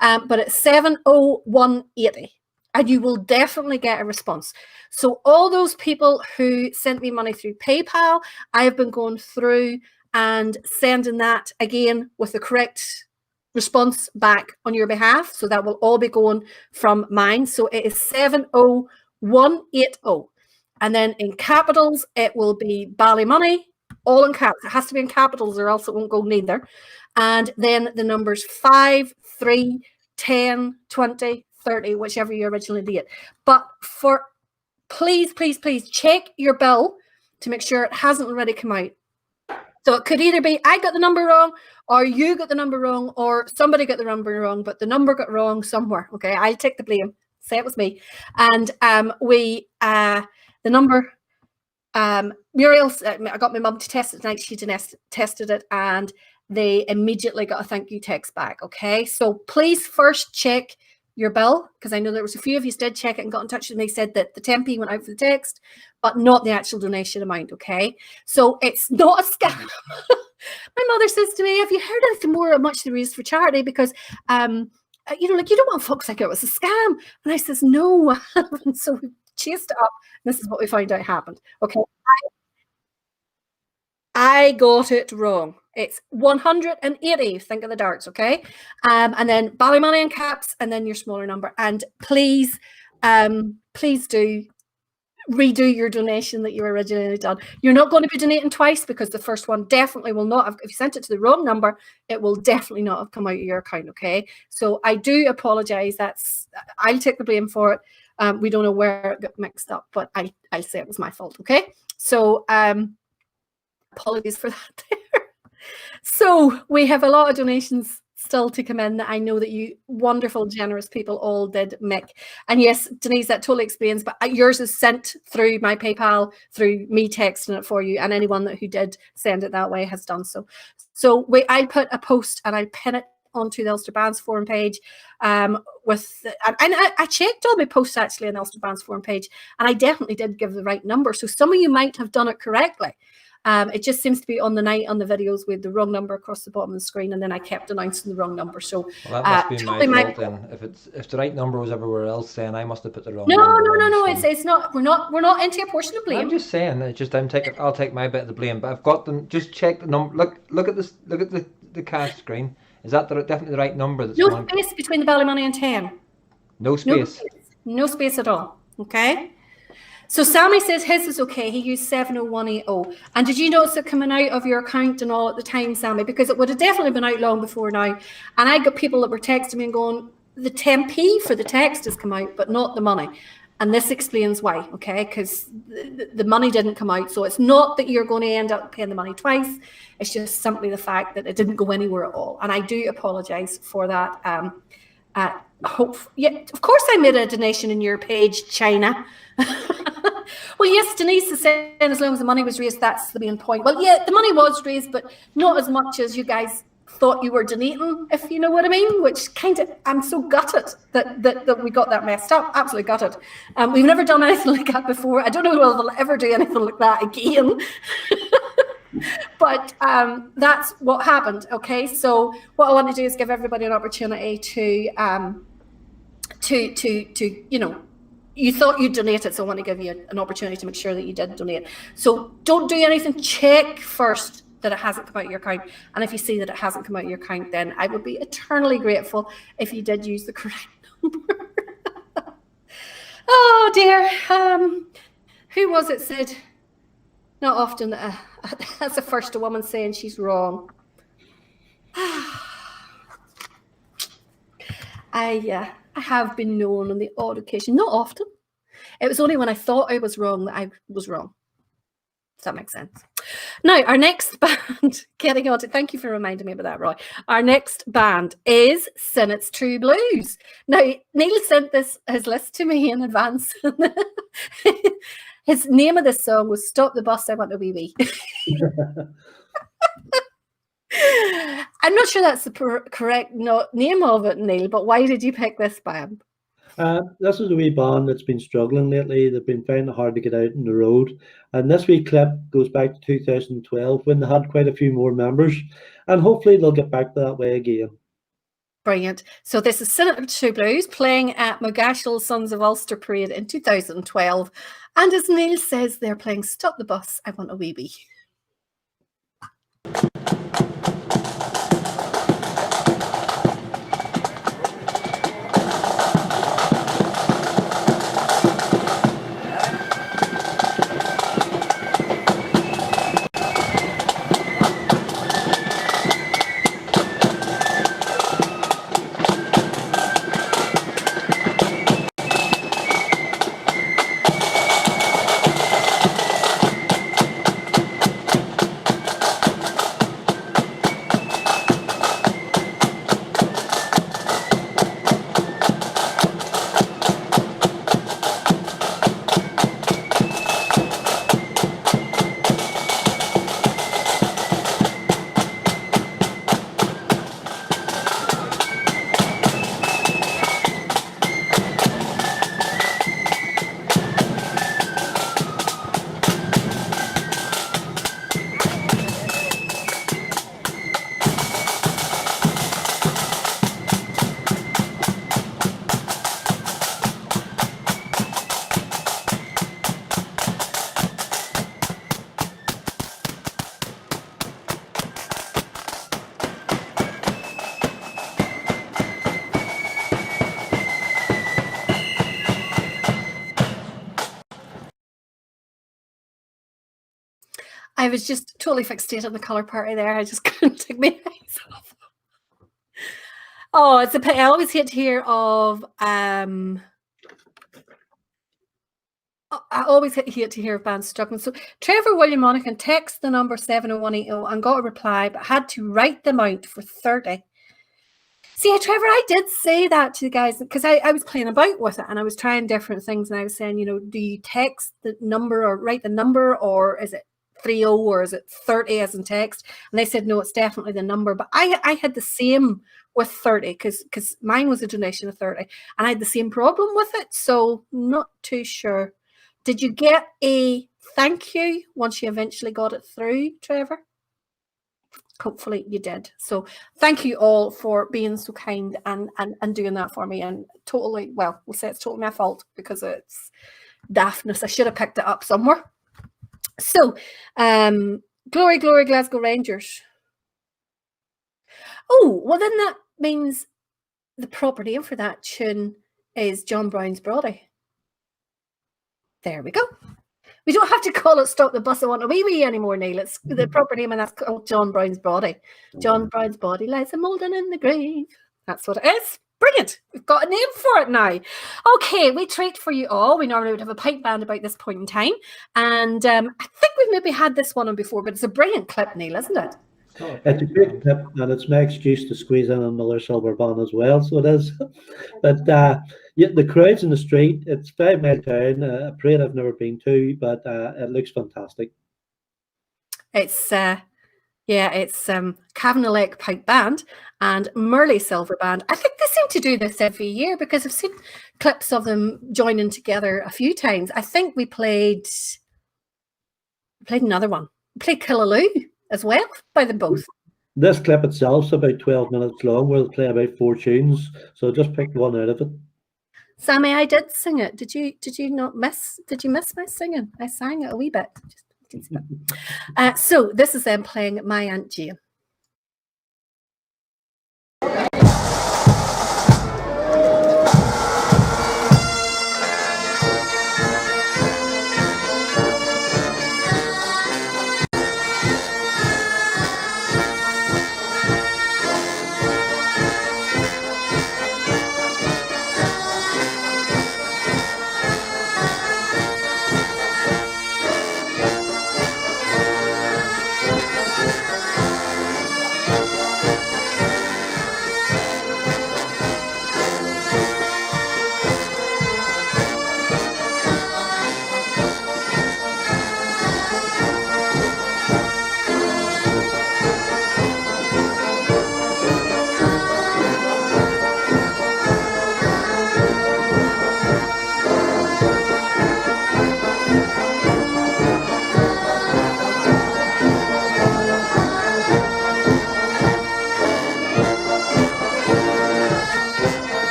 But it's 70180. And you will definitely get a response. So all those people who sent me money through PayPal, I have been going through and sending that again with the correct response back on your behalf. So that will all be going from mine. So it is 70180. And then in capitals, it will be Ballymena, all in caps. It has to be in capitals or else it won't go neither. And then the numbers 5, 3, 10, 20, 30, whichever you originally did. But please check your bill to make sure it hasn't already come out. So it could either be I got the number wrong, or you got the number wrong, or somebody got the number wrong, but the number got wrong somewhere. Okay, I'll take the blame. Say it was me. And the number, Muriel, I got my mum to test it tonight. She tested it, and they immediately got a thank you text back. Okay, so please first check your bill, because I know there was a few of you did check it and got in touch with me, said that the 10p went out for the text, but not the actual donation amount. Okay, so it's not a scam. My mother says to me, have you heard anything more how much they raised for charity? Because you don't want folks like it was a scam. And I says, no, I haven't. So we chased it up, and this is what we found out happened. Okay, I got it wrong. It's 180. Think of the darts, okay? And then Ballymena in caps, and then your smaller number. And please do redo your donation that you originally done. You're not going to be donating twice, because the first one definitely will not have, if you sent it to the wrong number, it will definitely not have come out of your account, okay? So I do apologize. I'll take the blame for it. We don't know where it got mixed up, but I'll say it was my fault, okay? So apologies for that there. So we have a lot of donations still to come in that I know that you wonderful, generous people all did make. And yes, Denise, that totally explains, but yours is sent through my PayPal, through me texting it for you, and anyone who did send it that way has done so. So I'll put a post and I'll pin it onto the Ulster Bands forum page. I checked all my posts actually on the Ulster Bands forum page, and I definitely did give the right number. So some of you might have done it correctly. It just seems to be on the night on the videos with the wrong number across the bottom of the screen, and then I kept announcing the wrong number. So that must be totally my fault then. If the right number was everywhere else, then I must have put the wrong number. No. It's not. We're not into a portion of blame. I'm just saying. It's just I'll take my bit of the blame. But I've got them. Just check the number. Look at this. Look at the cash screen. Is that definitely the right number? That's no space between the Ballymena and 10. No space. No space at all. Okay. So Sammy says his is okay. He used 70180. And did you notice it coming out of your account and all at the time, Sammy? Because it would have definitely been out long before now. And I got people that were texting me and going, the 10p for the text has come out, but not the money. And this explains why, okay? Because the money didn't come out. So it's not that you're going to end up paying the money twice. It's just simply the fact that it didn't go anywhere at all. And I do apologize for that. Of course I made a donation in your page, China. Well, yes, Denise is saying as long as the money was raised, that's the main point. Well, yeah, the money was raised, but not as much as you guys thought you were donating, if you know what I mean, which kind of, I'm so gutted that we got that messed up. Absolutely gutted. We've never done anything like that before. I don't know whether we'll ever do anything like that again. But that's what happened. Okay, so what I want to do is give everybody an opportunity to you thought you donated, so I want to give you an opportunity to make sure that you did donate. So don't do anything. Check first that it hasn't come out of your account. And if you see that it hasn't come out of your account, then I would be eternally grateful if you did use the correct number. Oh dear. Who was it said? Not often. That's the first a woman saying she's wrong. I have been known on the odd occasion, not often. It was only when I thought I was wrong that I was wrong. Does that make sense? Now, our next band, getting on to, thank you for reminding me about that, Roy. Our next band is Sinnott's True Blues. Now, Neil sent his list to me in advance. His name of this song was Stop the Bus, I Want a Wee Wee. I'm not sure that's the correct name of it, Neil, but why did you pick this band? This is a wee band that's been struggling lately. They've been finding it hard to get out on the road. And this wee clip goes back to 2012 when they had quite a few more members. And hopefully they'll get back that way again. Brilliant. So this is Senator Two Blues playing at Mogashel Sons of Ulster Parade in 2012. And as Neil says, they're playing Stop the Bus, I Want a Wee Wee. I was just totally fixated on the colour party there. I just couldn't take my eyes off. Oh, it's a pity. I always hate to hear of I always hate to hear of bands struggling. So Trevor William Monaghan text the number 70180 and got a reply, but had to write them out for 30. See, Trevor, I did say that to the guys because I was playing about with it and I was trying different things and I was saying, you know, do you text the number or write the number or is it 30 or is it 30 as in text? And they said, no, it's definitely the number. But I had the same with 30 because mine was a donation of 30 and I had the same problem with it. So not too sure. Did you get a thank you once you eventually got it through, Trevor? Hopefully you did. So thank you all for being so kind and doing that for me. And totally, well, we'll say it's totally my fault because it's daftness. I should have picked it up somewhere. So, Glory, Glory, Glasgow Rangers. Oh, well then that means the proper name for that tune is John Brown's Brodie. There we go. We don't have to call it Stop the Bus, I Want a Wee Wee anymore, Neil. It's the proper name, and that's called John Brown's Body. John Brown's body lies a mouldering in the grave. That's what it is. Brilliant. We've got a name for it now. Okay, we treat for you all. We normally would have a pipe band about this point in time. And I think we've maybe had this one on before, but it's a brilliant clip, Neil, isn't it? It's a great clip, and it's my excuse to squeeze in another silver band as well, so it is. But yeah, the crowds in the street, it's 5 Mile Town, a parade I've never been to, but it looks fantastic. It's Cavan Lake Pipe Band and Murley Silver Band. I think they seem to do this every year because I've seen clips of them joining together a few times. I think we played another one. We played Killaloo as well by them both. This clip itself is about 12 minutes long. We'll play about 4 tunes, so just pick one out of it. Sammy, I did sing it. Did you miss my singing? I sang it a wee bit. So this is them playing My Aunt Jane.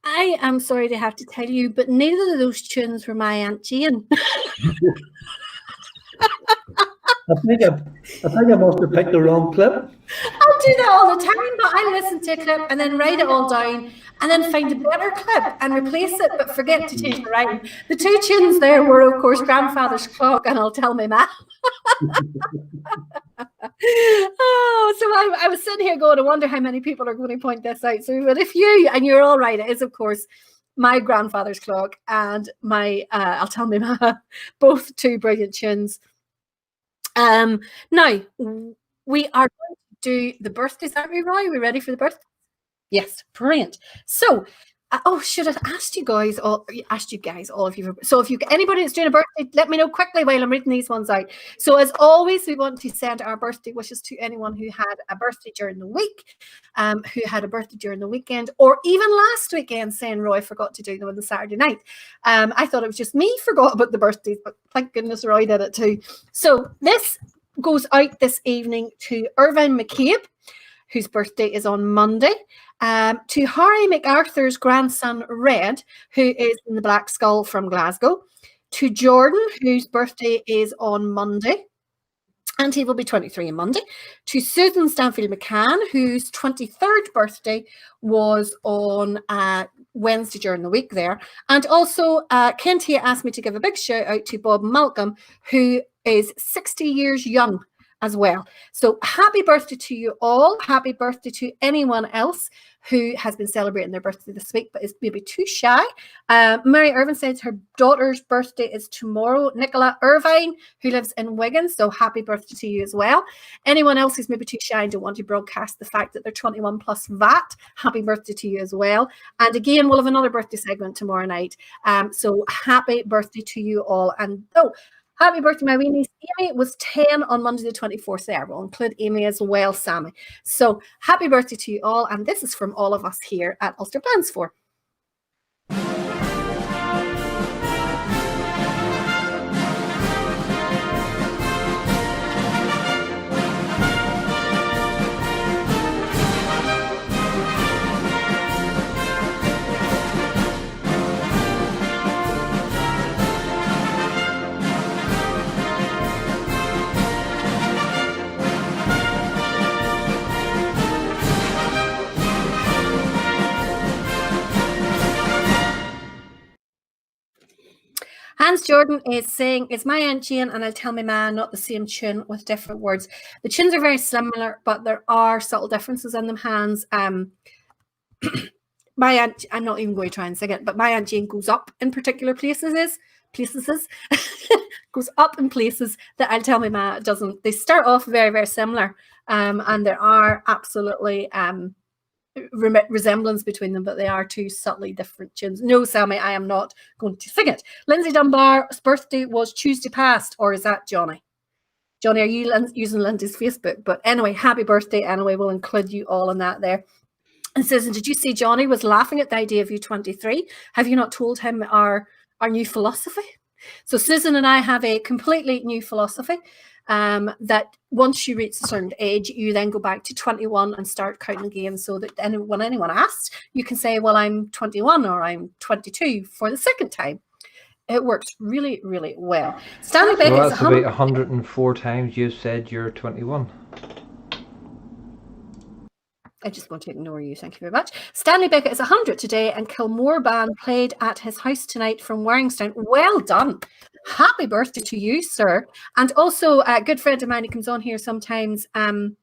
I am sorry to have to tell you, but neither of those tunes were my Aunt Jane. I think I must have picked the wrong clip. I'll do that all the time, but I listen to a clip and then write it all down and then find a better clip and replace it, but forget to change the rhyme. The two tunes there were, of course, Grandfather's Clock and I'll Tell Me Ma. Oh, so I was sitting here going, I wonder how many people are going to point this out. So, but if you, and you're all right, it is, of course, my Grandfather's Clock and my I'll Tell Me Ma, both two brilliant tunes. Now, we are going to do the birthdays, aren't we, Roy? Are we ready for the birthday? Yes, brilliant. So, should have asked you guys, all of you. So if anybody that's doing a birthday, let me know quickly while I'm reading these ones out. So as always, we want to send our birthday wishes to anyone who had a birthday during the week, who had a birthday during the weekend, or even last weekend, saying Roy forgot to do them on the Saturday night. I thought it was just me forgot about the birthdays, but thank goodness Roy did it too. So this goes out this evening to Irvine McCabe, whose birthday is on Monday, to Harry MacArthur's grandson, Red, who is in the Black Skull from Glasgow, to Jordan, whose birthday is on Monday, and he will be 23 on Monday, to Susan Stanfield McCann, whose 23rd birthday was on Wednesday during the week there. And also, Kent here asked me to give a big shout out to Bob Malcolm, who is 60 years young as well. So happy birthday to you all. Happy birthday to anyone else who has been celebrating their birthday this week but is maybe too shy. Mary Irvine says her daughter's birthday is tomorrow. Nicola Irvine, who lives in Wigan, so happy birthday to you as well. Anyone else who's maybe too shy and don't want to broadcast the fact that they're 21 plus VAT, happy birthday to you as well. And again, we'll have another birthday segment tomorrow night. So happy birthday to you all. And happy birthday, my wee niece Amy was 10 on Monday the 24th there. We'll include Amy as well, Sammy. So happy birthday to you all. And this is from all of us here at Ulster Plans For. Hans Jordan is saying, it's my Aunt Jane and I'll Tell Me Ma, not the same tune with different words. The tunes are very similar, but there are subtle differences in them, Hans. My aunt, I'm not even going to try and sing it, but my Aunt Jane goes up in particular places, goes up in places that I'll Tell Me Ma doesn't. They start off very, very similar, and there are absolutely resemblance between them, but they are two subtly different tunes. No, Sammy, I am not going to sing it. Lindsay Dunbar's birthday was Tuesday past, or is that Johnny? Johnny, are you using Lindsay's Facebook? But anyway, happy birthday. Anyway, we'll include you all in that there. And Susan, did you see Johnny was laughing at the idea of you 23? Have you not told him our new philosophy? So Susan and I have a completely new philosophy. That once you reach a certain age, you then go back to 21 and start counting again, so that when anyone asks, you can say, well, I'm 21 or I'm 22 for the second time. It works really, really well. Stanley Beck is that's about 104 times you've said you're 21. I just want to ignore you. Thank you very much. Stanley Beckett is 100 today, and Kilmore Band played at his house tonight from Warringstown. Well done. Happy birthday to you, sir. And also a good friend of mine who comes on here sometimes. Oh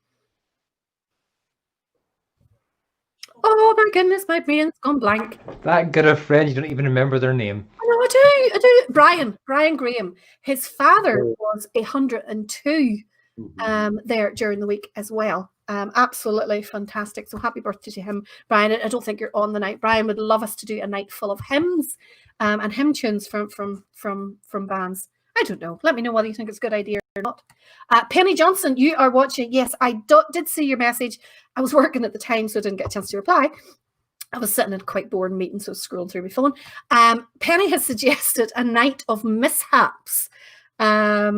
my goodness, my brain's gone blank. That good a friend, you don't even remember their name. Oh, I do. Brian Graham. His father was 102 there during the week as well. Absolutely fantastic. So happy birthday to him, Brian. I don't think you're on the night. Brian would love us to do a night full of hymns and hymn tunes from bands. I don't know. Let me know whether you think it's a good idea or not. Penny Johnson, you are watching. Yes, I did see your message. I was working at the time, so I didn't get a chance to reply. I was sitting in a quite boring meeting, so scrolling through my phone. Penny has suggested a night of mishaps, and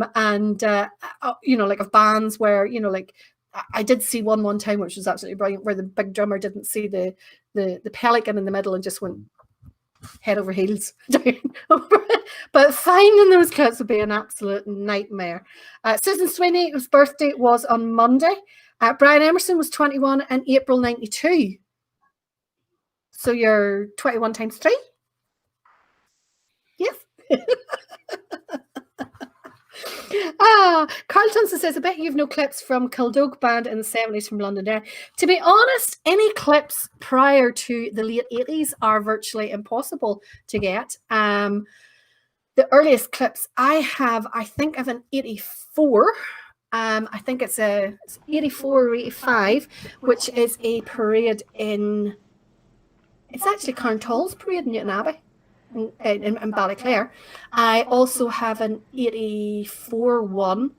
like of bands where like I did see one time, which was absolutely brilliant, where the big drummer didn't see the pelican in the middle and just went head over heels down. But finding those clips would be an absolute nightmare. Susan Sweeney's birthday was on Monday. Brian Emerson was 21 in April 92. So you're 21 times 3? Yes. Carl Tunson says, I bet you've no clips from Kildoke Band in the 70s from Londonderry. To be honest, any clips prior to the late 80s are virtually impossible to get. The earliest clips I have, I think of an 84. I think it's 84 or 85, which is a parade in, it's actually Carntall's parade in Newton Abbey. In Ballyclare. I also have an 84 1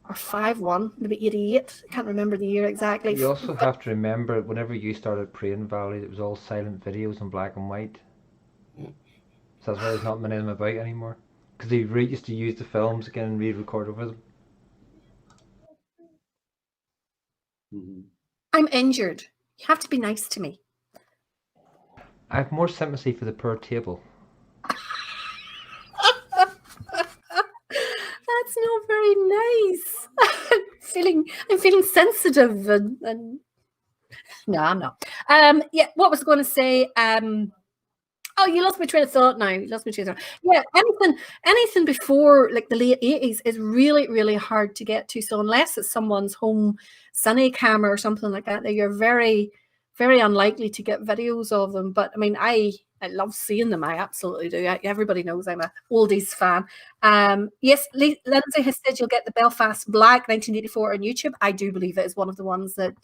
or 5 1, maybe 88. I can't remember the year exactly. You also have to remember, whenever you started praying Valley, it was all silent videos in black and white. So that's why there's not many of them about anymore. Because they used to use the films again and re-record over them. I'm injured. You have to be nice to me. I have more sympathy for the poor table. That's not very nice. I'm feeling sensitive and no, I'm not. Yeah, what was I going to say? Oh, you lost my train of thought now. Yeah, anything before like the late 80s is really, really hard to get to. So unless it's someone's home Sunny camera or something like that, you're very, very unlikely to get videos of them. But I mean, I love seeing them. I absolutely do. Everybody knows I'm a oldies fan. Yes, Lindsay has said you'll get the Belfast Black 1984 on YouTube. I do believe it is one of the ones that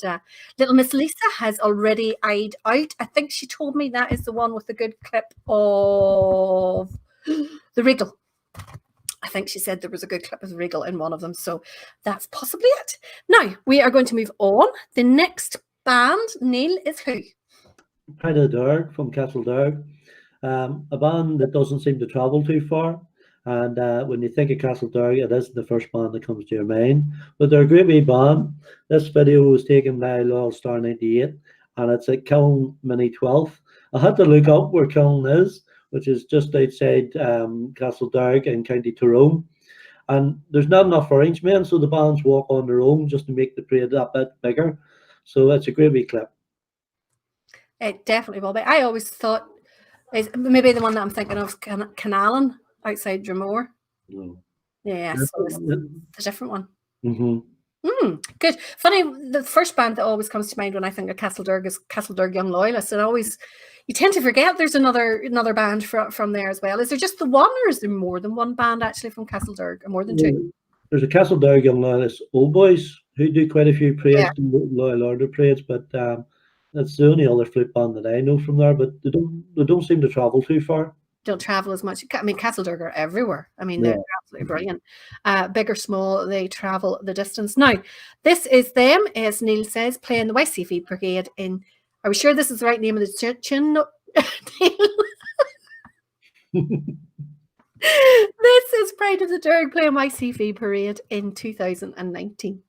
little Miss Lisa has already eyed out. I think she told me that is the one with the good clip of the Regal. I think she said there was a good clip of the Regal in one of them. So that's possibly it. Now, we are going to move on. The next band, Neil, is who? Pride of the Derg from Castledarg, a band that doesn't seem to travel too far. And when you think of Castledarg, it isn't the first band that comes to your mind. But they're a great wee band. This video was taken by Loyal Star 98, and it's at Kiln Mini 12th. I had to look up where Kiln is, which is just outside Castledarg in County Tyrone. And there's not enough Orangemen, so the bands walk on their own just to make the parade that bit bigger. So it's a great wee clip. It definitely will be. I always thought is maybe the one that I'm thinking of is Canallan outside Dromore. No. Yeah, so it's a different one. Good. Funny, the first band that always comes to mind when I think of Castledarg is Castledarg Young Loyalists, and you tend to forget there's another band from there as well. Is there just the one, or is there more than one band actually from Castledarg, or more than two? There's a Castledarg Young Loyalists Old Boys who do quite a few parades, Loyal Order parades, but that's the only other flute band that I know from there. But they don't seem to travel too far. Don't travel as much. I mean, Castledarg are everywhere. I mean, they're absolutely brilliant. Big or small, they travel the distance. Now, this is them, as Neil says, playing the YCV Brigade in. Are we sure this is the right name of the tune? This is Pride of the Derg playing YCV Parade in 2019.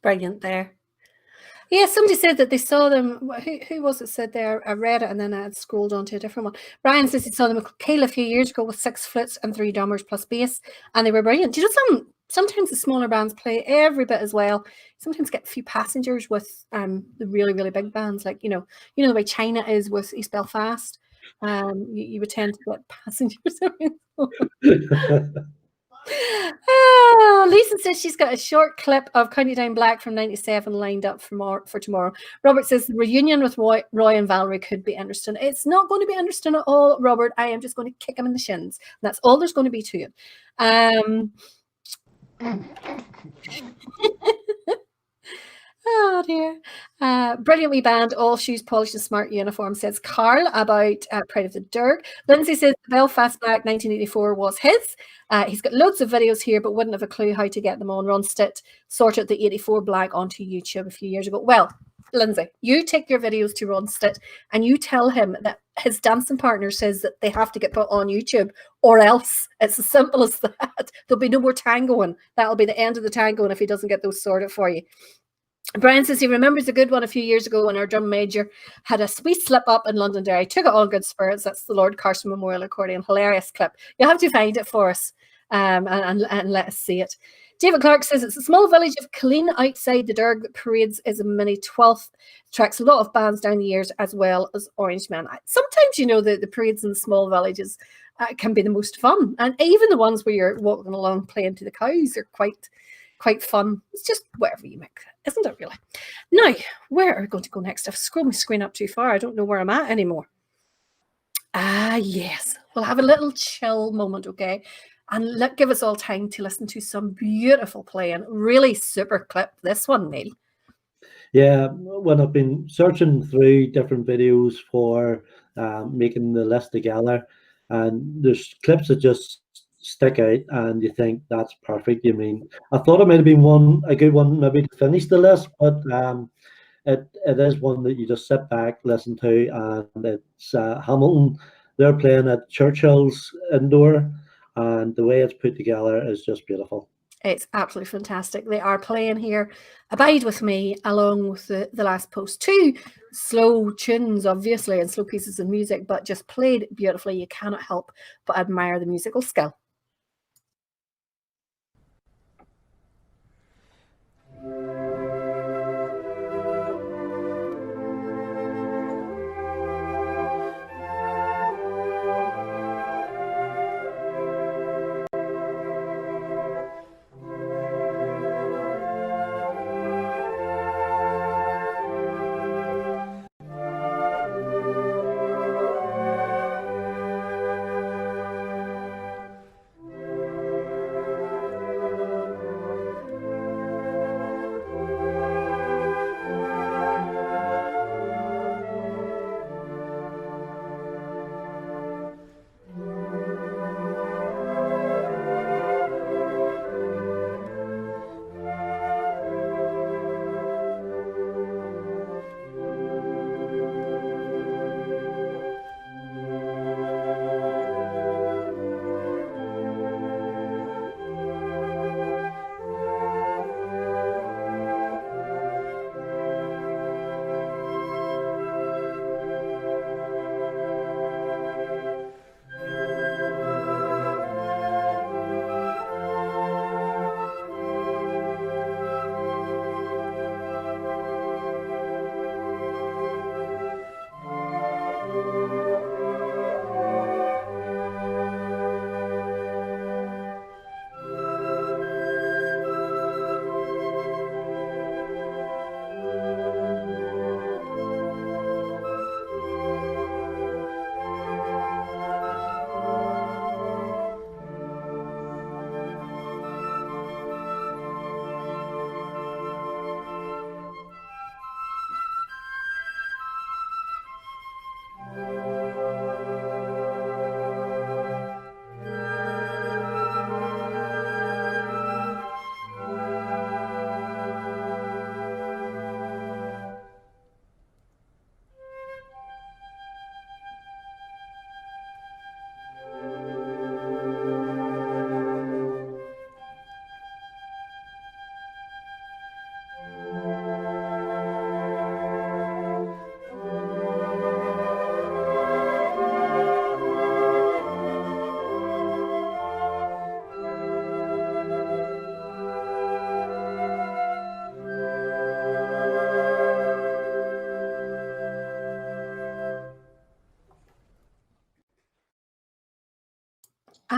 Brilliant there. Yeah, somebody said that they saw them. Who was it said there? I read it and then I had scrolled on to a different one. Brian says he saw them at Kale a few years ago with 6 flutes and 3 drummers plus bass, and they were brilliant. Do you know sometimes the smaller bands play every bit as well. Sometimes get a few passengers with the really, really big bands, like you know the way China is with East Belfast. You would tend to get passengers. Oh, Lisa says she's got a short clip of County Down Black from '97 lined up for tomorrow. Robert says the reunion with Roy and Valerie could be interesting. It's not going to be interesting at all, Robert. I am just going to kick him in the shins. That's all there's going to be to it. Oh dear. Brilliant wee band, all shoes polished and smart uniform, says Carl about Pride of the Derg. Lindsay says Belfast Black 1984 was his. He's got loads of videos here, but wouldn't have a clue how to get them on. Ron Stitt sorted the 84 Black onto YouTube a few years ago. Well, Lindsay, you take your videos to Ron Stitt and you tell him that his dancing partner says that they have to get put on YouTube, or else it's as simple as that. There'll be no more tangoing. That'll be the end of the tangoing if he doesn't get those sorted for you. Brian says he remembers a good one a few years ago when our drum major had a sweet slip up in Londonderry. Took it all good spirits. That's the Lord Carson Memorial Accordion. Hilarious clip. You'll have to find it for us and let us see it. David Clark says it's a small village of Killeen outside the Derg that parades is a mini 12th. Tracks a lot of bands down the years as well as Orange Man. Sometimes, the parades in small villages can be the most fun. And even the ones where you're walking along playing to the cows are quite fun. It's just whatever you make, isn't it, really? Now, where are we going to go next? I've scrolled my screen up too far. I don't know where I'm at anymore. Yes. We'll have a little chill moment, okay? And give us all time to listen to some beautiful playing. Really super clip, this one, Neil. Yeah, when I've been searching through different videos for making the list together, and there's clips that just stick out and you think that's perfect. I thought it might have been a good one maybe to finish the list, but it is one that you just sit back, listen to, and it's Hamilton. They're playing at Churchill's indoor, and the way it's put together is just beautiful. It's absolutely fantastic. They are playing here Abide With Me along with the last post. 2 slow tunes, obviously, and slow pieces of music, but just played beautifully. You cannot help but admire the musical skill.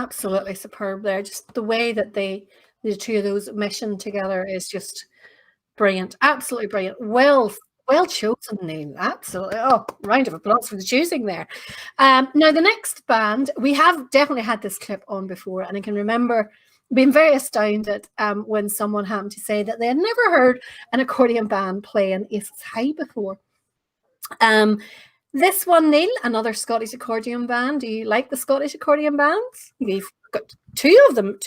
absolutely superb there. Just the way that the two of those mission together is just brilliant. Absolutely brilliant. Well chosen, Neil. Absolutely. Oh, round of applause for the choosing there. Now, the next band, we have definitely had this clip on before, and I can remember being very astounded when someone happened to say that they had never heard an accordion band playing Aces High before. This one, Neil, another Scottish accordion band. Do you like the Scottish accordion bands? We've got two of them,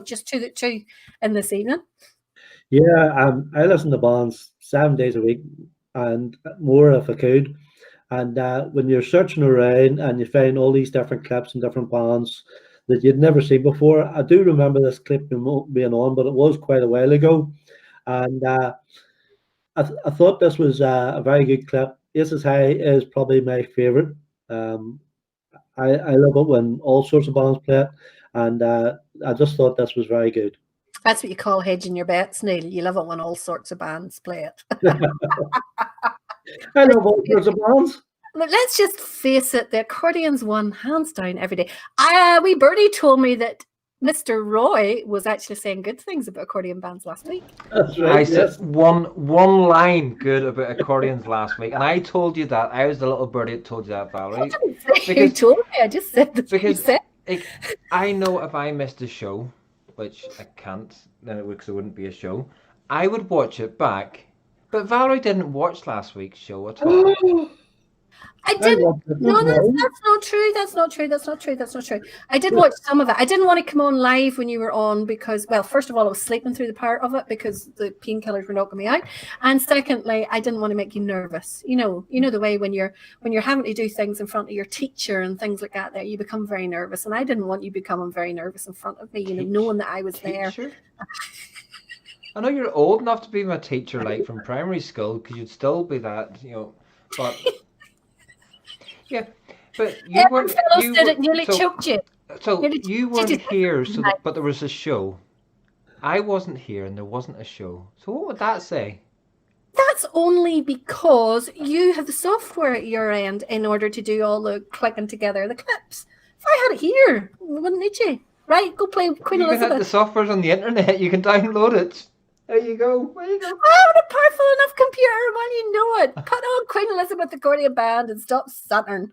just two in this evening. Yeah, I listen to bands 7 days a week and more if I could. And when you're searching around and you find all these different clips and different bands that you'd never seen before, I do remember this clip being on, but it was quite a while ago. And I thought this was a very good clip. Aces High is probably my favourite. I love it when all sorts of bands play it, and I just thought this was very good. That's what you call hedging your bets, Neil. You love it when all sorts of bands play it. I love all sorts of bands. But let's just face it, the accordion's won hands down every day. Wee Birdie told me that Mr. Roy was actually saying good things about accordion bands last week. That's right. I said one line good about accordions last week, and I told you that. I was the little birdie that told you that, Valerie. I didn't say you told me. I just said that you said. I know if I missed a show, which I can't, then it wouldn't be a show, I would watch it back. But Valerie didn't watch last week's show at all. I didn't. No, that's not true. That's not true. I did watch some of it. I didn't want to come on live when you were on because, well, first of all, I was sleeping through the part of it because the painkillers were knocking me out, and secondly, I didn't want to make you nervous. You know the way when you're having to do things in front of your teacher and things like that, there you become very nervous, and I didn't want you becoming very nervous in front of me. Knowing that I was there. I know you're old enough to be my teacher, like from primary school, because you'd still be that, but. Yeah, but you weren't. It nearly choked you. So you weren't here. But there was a show. I wasn't here, and there wasn't a show. So what would that say? That's only because you have the software at your end in order to do all the clicking together the clips. If I had it here, we wouldn't need you. Right? Go play Queen Elizabeth. You can have the software's on the internet. You can download it. There you go. I have a powerful enough computer, well, you know it. Put on Queen Elizabeth accordion band and stop stuttering.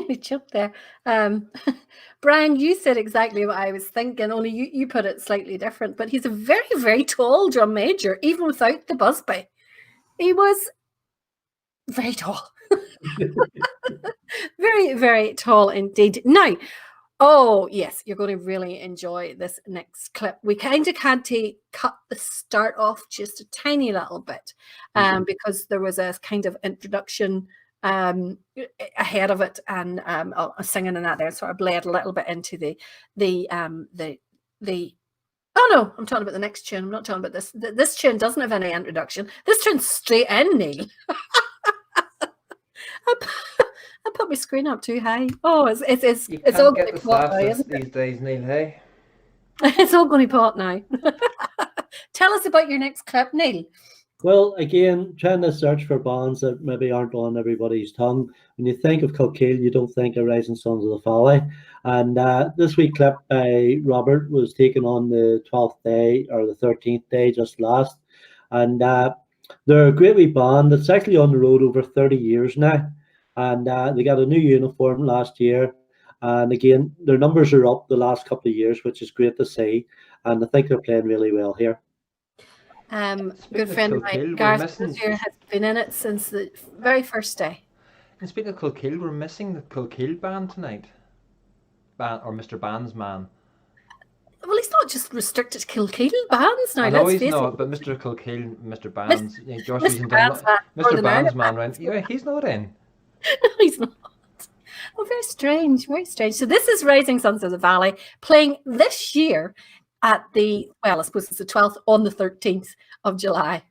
nearly choked there. Brian, you said exactly what I was thinking, only you put it slightly different. But he's a very, very tall drum major, even without the busby. He was very tall. Very, very tall indeed. Now, oh, yes, you're going to really enjoy this next clip. We kind of had to cut the start off just a tiny little bit because there was a kind of introduction ahead of it and singing and that there sort of bled a little bit into the oh no, I'm talking about the next tune. I'm not talking about this. This tune doesn't have any introduction. This tune's straight in, Neil. I put my screen up too high. Oh, it's all going to pot now, isn't it? These days, Neil, hey? It's all going to pot now. Tell us about your next clip, Neil. Well, again, trying to search for bands that maybe aren't on everybody's tongue. When you think of Kilkeel, you don't think of Rising Sons of the Valley. And this week clip by Robert was taken on the 12th day or the 13th day just last. And they're a great wee band that's actually on the road over 30 years now. And they got a new uniform last year. And again, their numbers are up the last couple of years, which is great to see. And I think they're playing really well here. Good friend of mine, Gareth Brazier, has been in it since the very first day. And speaking of Kilkeel, we're missing the Kilkeel band tonight. Or Mr. Band's man. Well, he's not just restricted to Kilkeel bands now. I know he's not, but Mr. Kilkeel, Mr. Band's, Mr. Band's man, right? Yeah, he's not in. No, he's not. Oh, very strange, very strange. So this is Rising Sons of the Valley playing this year at the, well, I suppose it's the 12th on the 13th of July.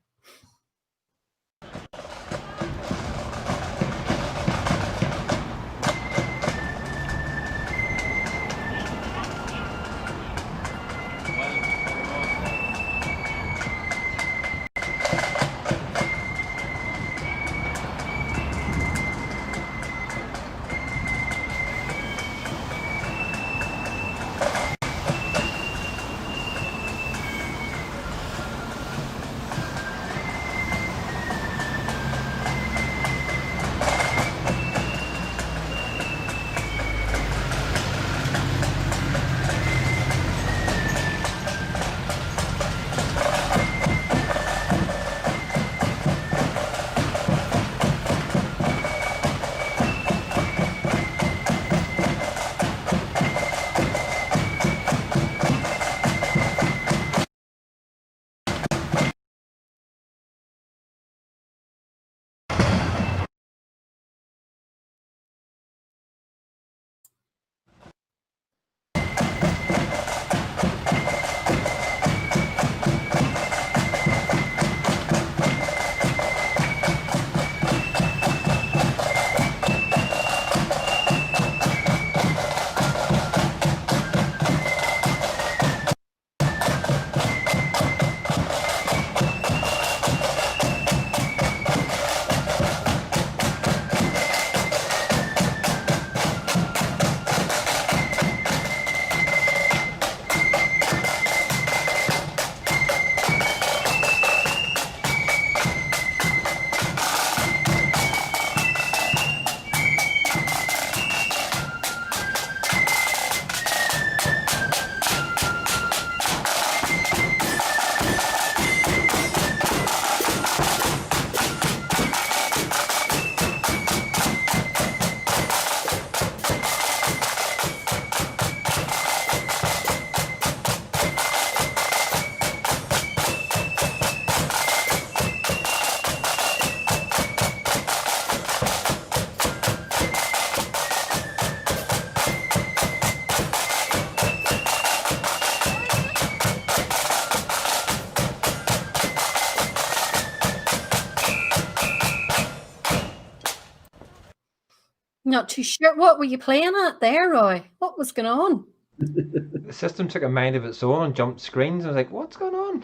Not too sure. What were you playing at there, Roy? What was going on? The system took a mind of its own and jumped screens. I was like, "What's going on?"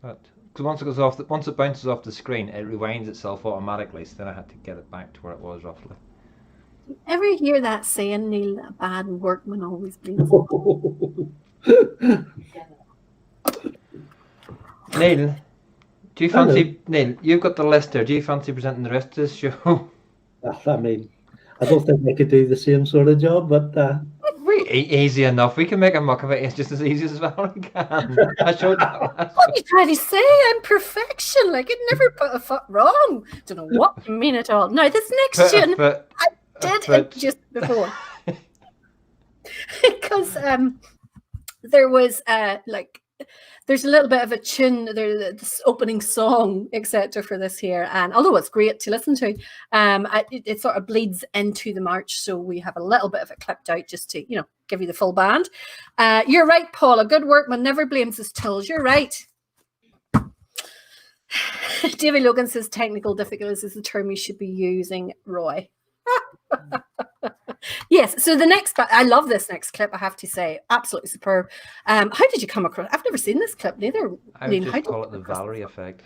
But because once it bounces off the screen, it rewinds itself automatically. So then I had to get it back to where it was roughly. Ever hear that saying, Neil? That a bad workman always bleeds. Neil, do you fancy Neil? You've got the list there. Do you fancy presenting the rest of this show? I mean, I don't think they could do the same sort of job, but Easy enough. We can make a muck of it. It's just as easy as Valerie can. I showed that last What are you trying to say? I'm perfection. Like, I never put a foot wrong. Don't know what you mean at all. Now, this next tune, I did it just before. Because there was there's a little bit of a tune, this opening song, etc. for this here, and although it's great to listen to, it sort of bleeds into the march, so we have a little bit of it clipped out just to give you the full band. You're right, Paul. A good workman never blames his tools. You're right. David Logan says technical difficulties is the term you should be using, Roy. Yes, so the next, I love this next clip, I have to say, absolutely superb. How did you come across? I've never seen this clip neither. I would just call it the Valerie effect.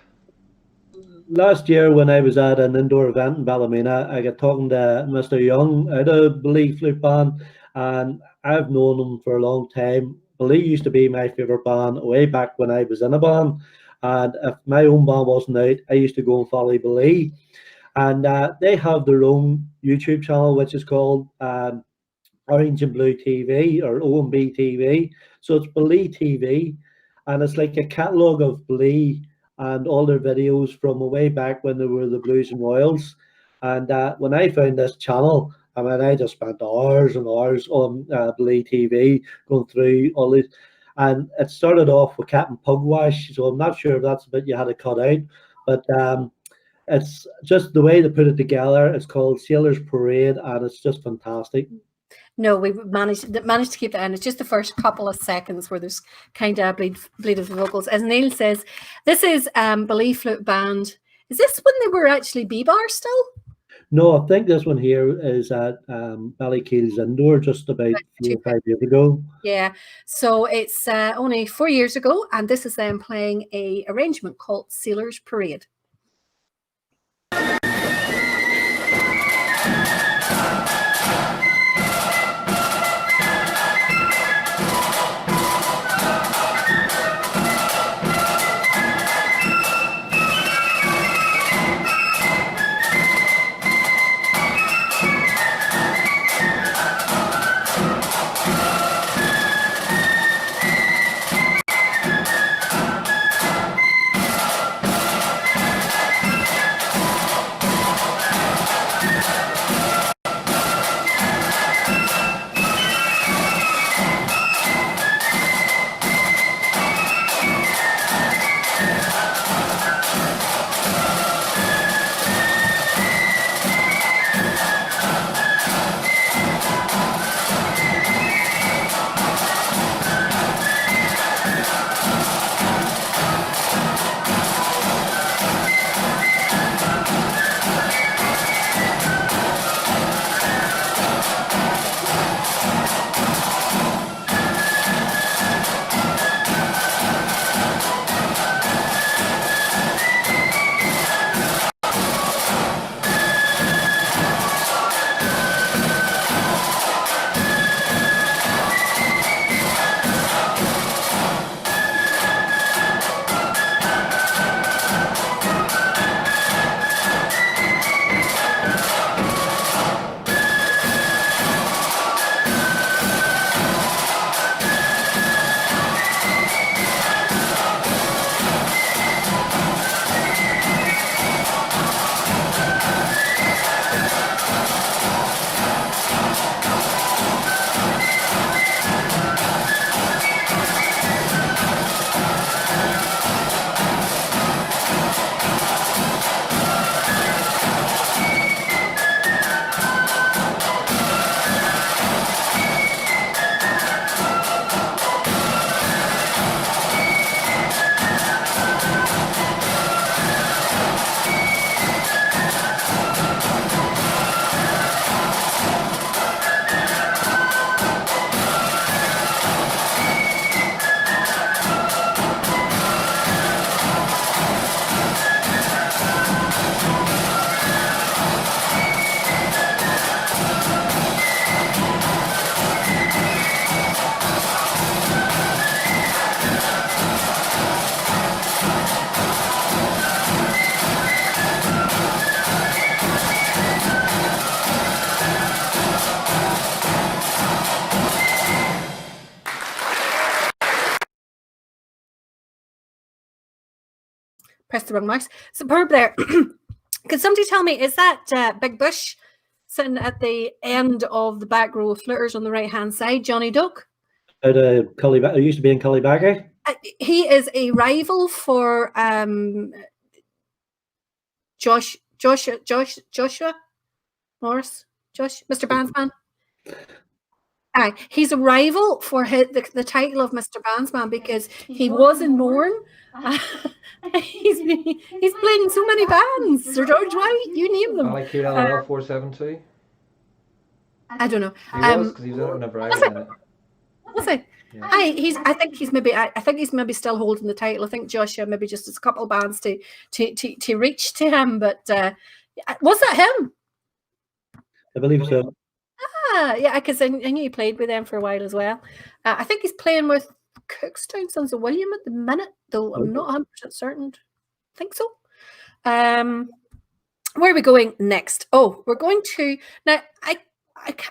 Last year when I was at an indoor event in Ballymena, I got talking to Mr. Young out of Bally Flute Band, and I've known him for a long time. Bally used to be my favourite band way back when I was in a band, and if my own band wasn't out, I used to go and follow Bally. And they have their own YouTube channel, which is called Orange and Blue TV or OMB TV. So it's Bally TV, and it's like a catalogue of Bally and all their videos from way back when they were the Blues and Royals. And when I found this channel, I mean, I just spent hours and hours on Bally TV going through all these. And it started off with Captain Pugwash, so I'm not sure if that's a bit you had to cut out, but it's just the way they put it together. It's called Sailor's Parade, and it's just fantastic. No, we managed to keep that in. It's just the first couple of seconds where there's kind of bleed of the vocals. As Neil says, this is Bally Flute Band. Is this when they were actually B-Bar still? No, I think this one here is at Ballykeels Indoor just about 4 or 5 years ago. Yeah, so it's only 4 years ago, and this is them playing a arrangement called Sailor's Parade. press the wrong mouse. Superb there. Could somebody tell me, is that Big Bush sitting at the end of the back row of flitters on the right-hand side, Johnny Duck? Out of it used to be in Cullibaggy. He is a rival for Joshua Morris, Mr. Bandsman. Aye, he's a rival for the title of Mr. Bandsman because he was in Mourne. He's played in so many bands. Sir George White, you name them. Ballygoyan 472. I don't know. He was, because he was out whenever I was in it. Was he? Yeah. I think he's maybe still holding the title. I think Joshua maybe just has a couple of bands to reach to him. But was that him? I believe so. Yeah, because I knew he played with them for a while as well. I think he's playing with Cookstown Sons of William at the minute, though I'm not 100% certain. I think so. Where are we going next? Oh, we're going to now. I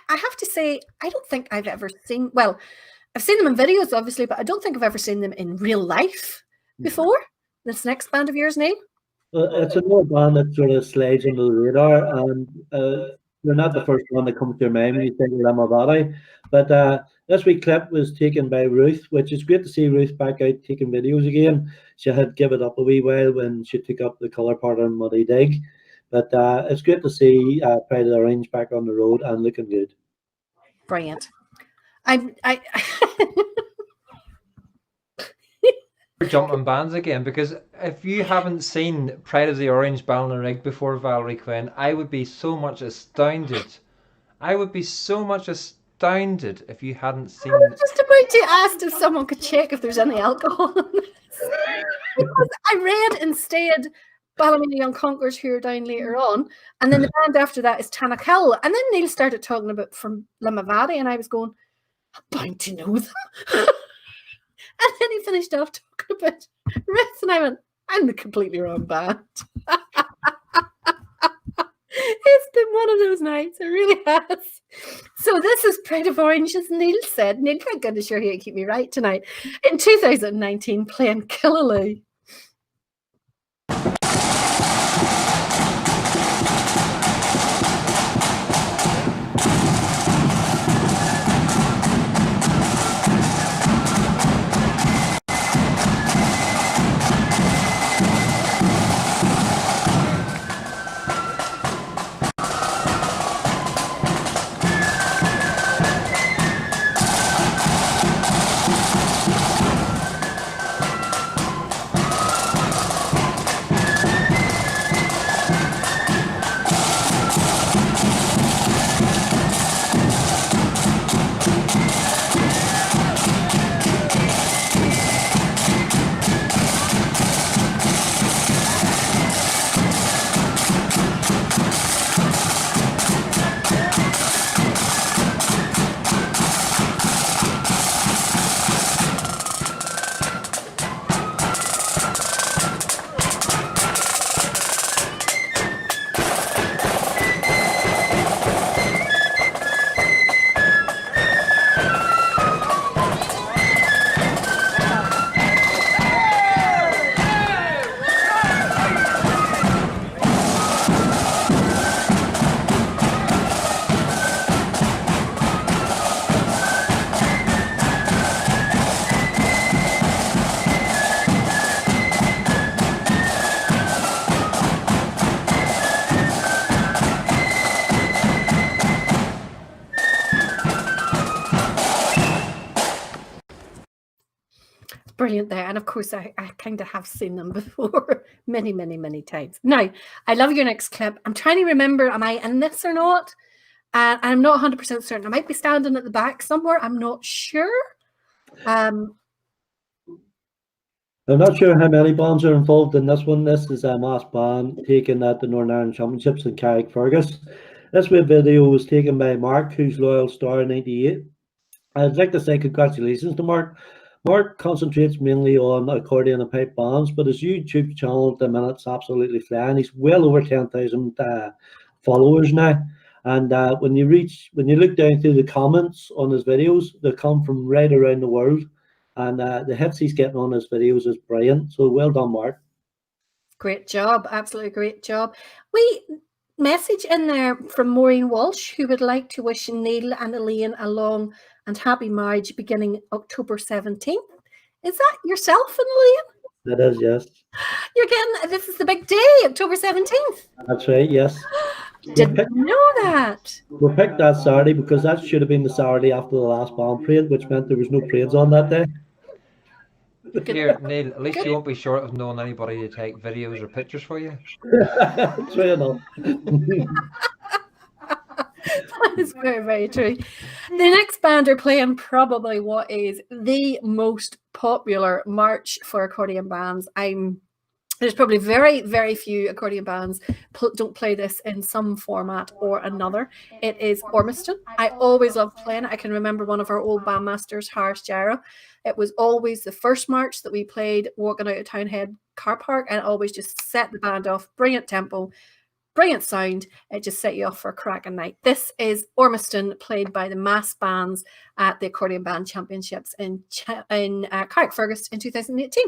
have to say, I don't think I've ever seen. Well, I've seen them in videos, obviously, but I don't think I've ever seen them in real life before. This next band of yours, Neil? It's another band that sort of slides under the radar, and they're not the first one that comes to your mind when you think of Lamavati. But this week's clip was taken by Ruth, which is great to see Ruth back out taking videos again. She had given it up a wee while when she took up the colour part on Muddy Dig. But it's great to see Pride of the Orange back on the road and looking good. Brilliant. We're jumping bands again, because if you haven't seen Pride of the Orange Ballymena Rig before, Valerie Quinn, I would be so much astounded. If you hadn't seen it. I was just about to ask if someone could check if there's any alcohol in this. Because I read instead Ballymena Young Conquerors, who are down later on, and then the band after that is Tanakill. And then Neil started talking about from Lamavati, and I was going, I'm bound to know them. And then he finished off talking about Ruth, and I went, I'm the completely wrong band. It's been one of those nights, it really has. So this is Pride of Orange, as Neil said. Neil, thank goodness you're here to keep me right tonight. In 2019, playing Killaloo. Brilliant there. And of course, I kind of have seen them before many times. Now, I love your next clip. I'm trying to remember, am I in this or not? I'm not 100% certain. I might be standing at the back somewhere. I'm not sure. I'm not sure how many bands are involved in this one. This is a mass band taken at the Northern Ireland Championships in Carrickfergus. This video was taken by Mark, who's Loyal Star 98. I'd like to say congratulations to Mark. Mark concentrates mainly on accordion and pipe bands, but his YouTube channel at the minute's absolutely flying. He's well over 10,000 followers now. And when you look down through the comments on his videos, they come from right around the world. And the hits he's getting on his videos is brilliant. So well done, Mark. Great job. Absolutely great job. We message in there from Maureen Walsh, who would like to wish Neil and Elaine a long and happy marriage beginning October 17th. Is that yourself and Elaine? That is, yes. You're getting, this is the big day, October 17th. That's right, yes. Didn't know that. We picked that Saturday because that should have been the Saturday after the last bomb parade, which meant there was no parades on that day. Here, Neil, at least you won't be short of knowing anybody to take videos or pictures for you. True enough. That is very, very true. The next band are playing probably what is the most popular march for accordion bands. There's probably very, very few accordion bands don't play this in some format or another. It is Ormiston. I always loved playing it. I can remember one of our old bandmasters, Harris Jarrah. It was always the first march that we played walking out of Townhead car park, and it always just set the band off. Brilliant tempo, brilliant sound. It just set you off for a cracking night. This is Ormiston, played by the mass bands at the Accordion Band Championships in Carrickfergus in 2018.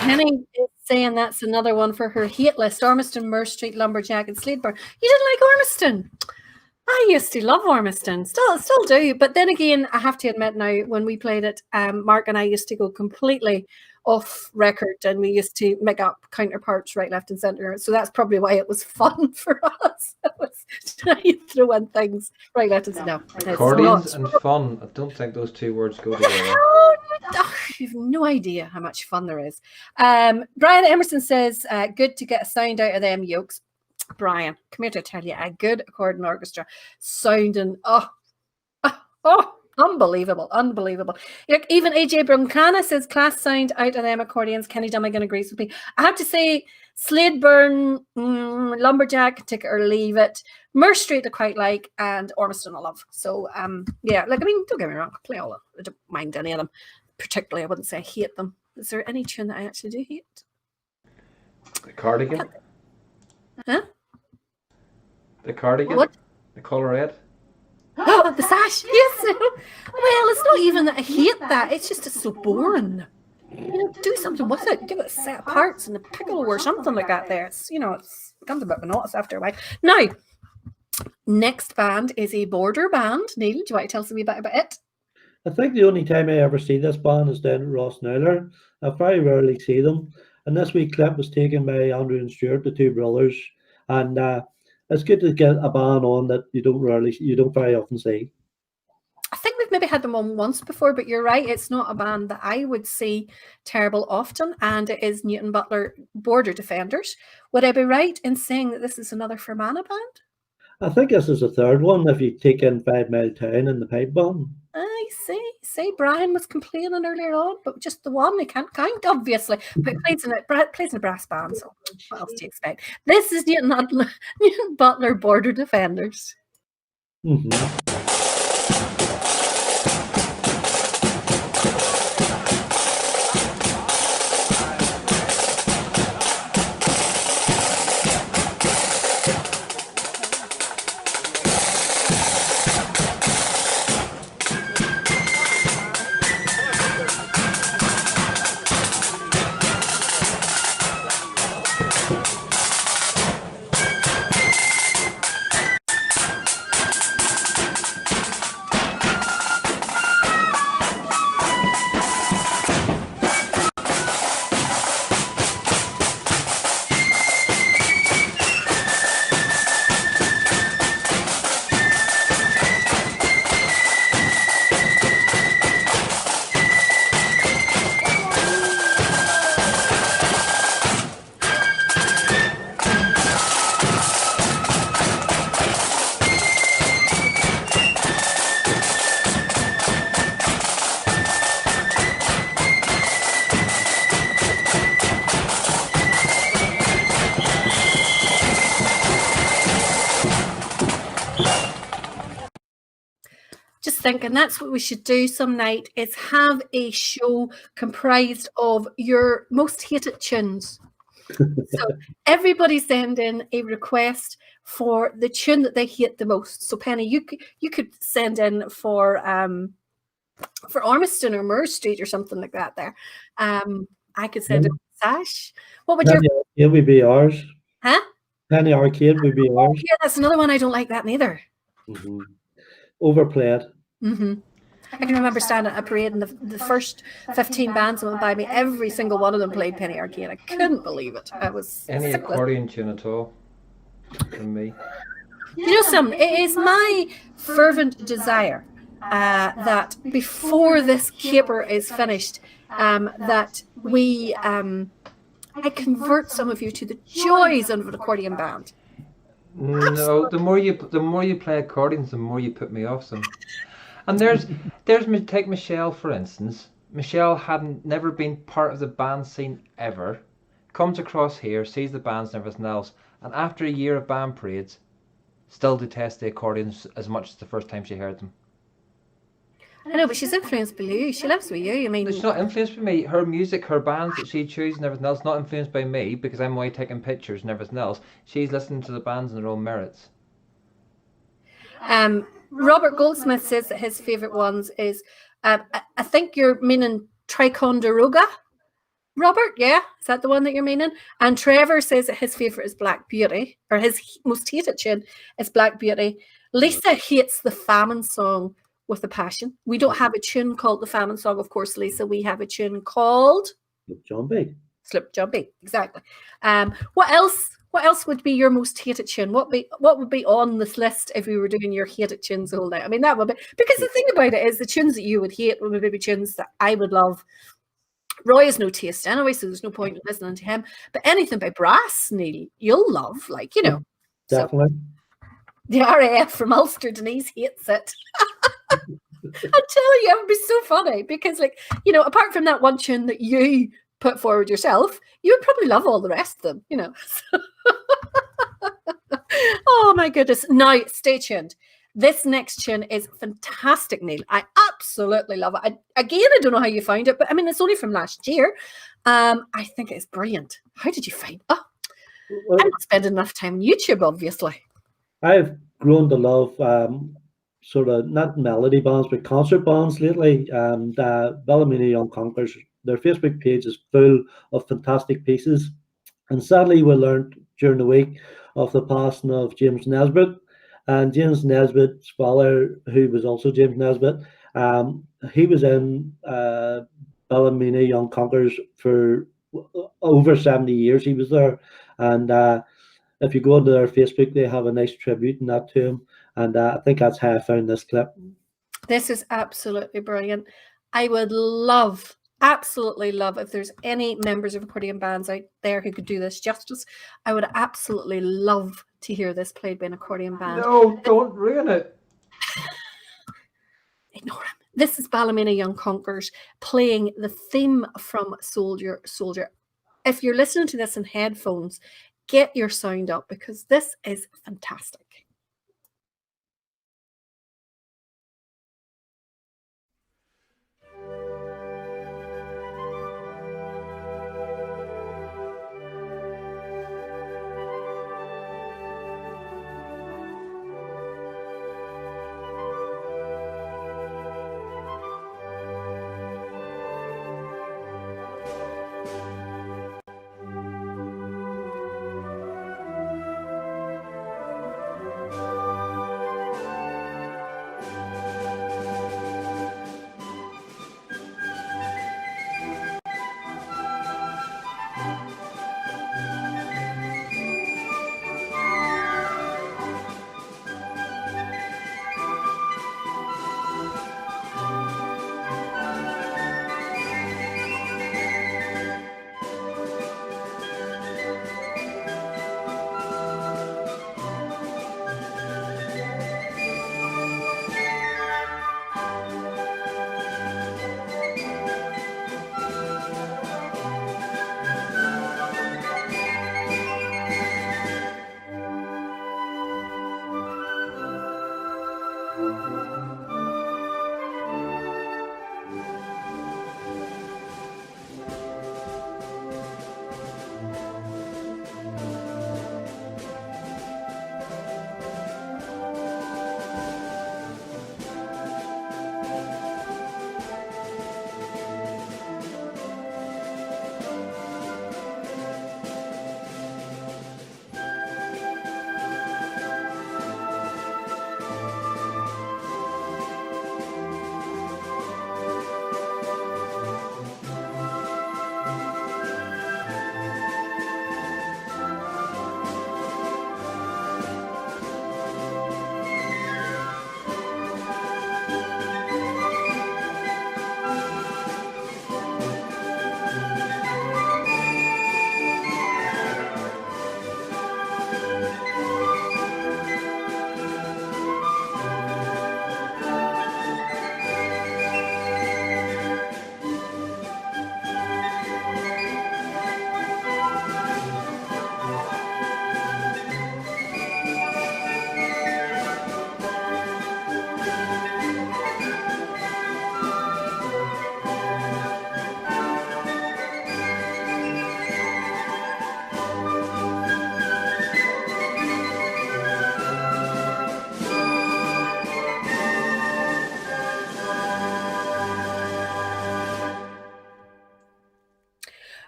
Penny is saying that's another one for her hate list. Ormiston, Murr Street, Lumberjack, and Sladeburn. You didn't like Ormiston? I used to love Ormiston. Still do. But then again, I have to admit now, when we played it, Mark and I used to go completely off record, and we used to make up counterparts right, left, and centre. So that's probably why it was fun for us. It was trying to throw in things right, left, and centre. No, Accordions and fun. I don't think those two words go together. You've no idea how much fun there is. Brian Emerson says, good to get a sound out of them yokes. Brian, come here to tell you, a good accordion orchestra sounding, unbelievable. Look, even AJ Bruncana says class sound out of them accordions. Kenny Dummigan agrees with me. I have to say, Sladeburn, Lumberjack, take it or leave it. Murr Street I quite like, and Ormiston I love. So yeah, like, I mean, don't get me wrong, I play all of them. I don't mind any of them particularly. I wouldn't say I hate them. Is there any tune that I actually do hate? The Cardigan. Huh? The Cardigan. What? The Colour Red. Oh, the sash. Yes. Well, it's not even that I hate that. It's just it's so boring. Do something with it. Give it a set of parts and a piccolo or something like that. There, it's it becomes a bit monotonous after a while. Now, next band is a border band. Neil, do you want to tell us a wee bit about it? I think the only time I ever see this band is down at Rossnowler. I very rarely see them. And this wee clip was taken by Andrew and Stuart, the two brothers. And it's good to get a band on that you don't very often see. I think we've maybe had them on once before, but you're right. It's not a band that I would see terrible often. And it is Newton Butler Border Defenders. Would I be right in saying that this is another Fermanagh band? I think this is the third one if you take in 5 Mile Town and the pipe band. I see. Brian was complaining earlier on, but just the one they can't count, obviously. But plays in a brass band, so what else do you expect? This is Newton Butler Border Defenders. Mm-hmm. Thinking that's what we should do some night is have a show comprised of your most hated tunes. So everybody send in a request for the tune that they hate the most. So Penny, you could send in for Ormiston or Moore Street or something like that there. I could send in Sash. What would It would be ours. Huh? Penny Arcade would be ours. Yeah, that's another one I don't like that neither. Mm-hmm. Overplayed. Mm-hmm. I can remember standing at a parade and the first 15 bands that went by me, every single one of them played Penny Arcade. I couldn't believe it. I was any accordion tune at all from me. You know something? It is my fervent desire that before this caper is finished, that we I convert some of you to the joys of an accordion band. No, the more you play accordions, the more you put me off them. And take Michelle for instance. Michelle never been part of the band scene ever. Comes across here, sees the bands and everything else, and after a year of band parades, still detests the accordions as much as the first time she heard them. I know, but she's influenced by you. She lives with you. I mean, she's not influenced by me. Her music, her bands that she chooses and everything else, not influenced by me because I'm away taking pictures and everything else. She's listening to the bands on their own merits. Robert Goldsmith says that his favourite ones is, I think you're meaning Ticonderoga. Robert, yeah, is that the one that you're meaning? And Trevor says that his favourite is Black Beauty, or his most hated tune is Black Beauty. Lisa hates the Famine Song with a passion. We don't have a tune called the Famine Song, of course, Lisa. We have a tune called Slip Jumpy. Exactly. What else would be your most hated tune? What would be on this list if we were doing your hated tunes all night? I mean, that would be, because the thing about it is the tunes that you would hate would be tunes that I would love. Roy has no taste anyway, so there's no point in listening to him. But anything by Brass, Neil, you'll love, like, you know. Definitely. So, the RAF from Ulster, Denise hates it. I tell you, it would be so funny because, like, you know, apart from that one tune that you put forward yourself, you would probably love all the rest of them, you know. Oh my goodness. Now, stay tuned. This next tune is fantastic, Neil. I absolutely love it. I don't know how you found it, but I mean, it's only from last year. I think it's brilliant. How did you find it? Oh, I'm not spending enough time on YouTube, obviously. I've grown to love sort of not melody bands but concert bands lately. And Ballymena Young Conquerors, their Facebook page is full of fantastic pieces. And sadly, we learned during the week of the passing of James Nesbitt. And James Nesbitt's father, who was also James Nesbitt, he was in Ballymena Young Conquerors for over 70 years. He was there. And if you go onto their Facebook, they have a nice tribute and that to him. And I think that's how I found this clip. This is absolutely brilliant. I would love, absolutely love, if there's any members of accordion bands out there who could do this justice. I would absolutely love to hear this played by an accordion band. No, don't ruin it. Ignore him. This is Ballymena Young Conquerors playing the theme from Soldier, Soldier. If you're listening to this in headphones, get your sound up because this is fantastic.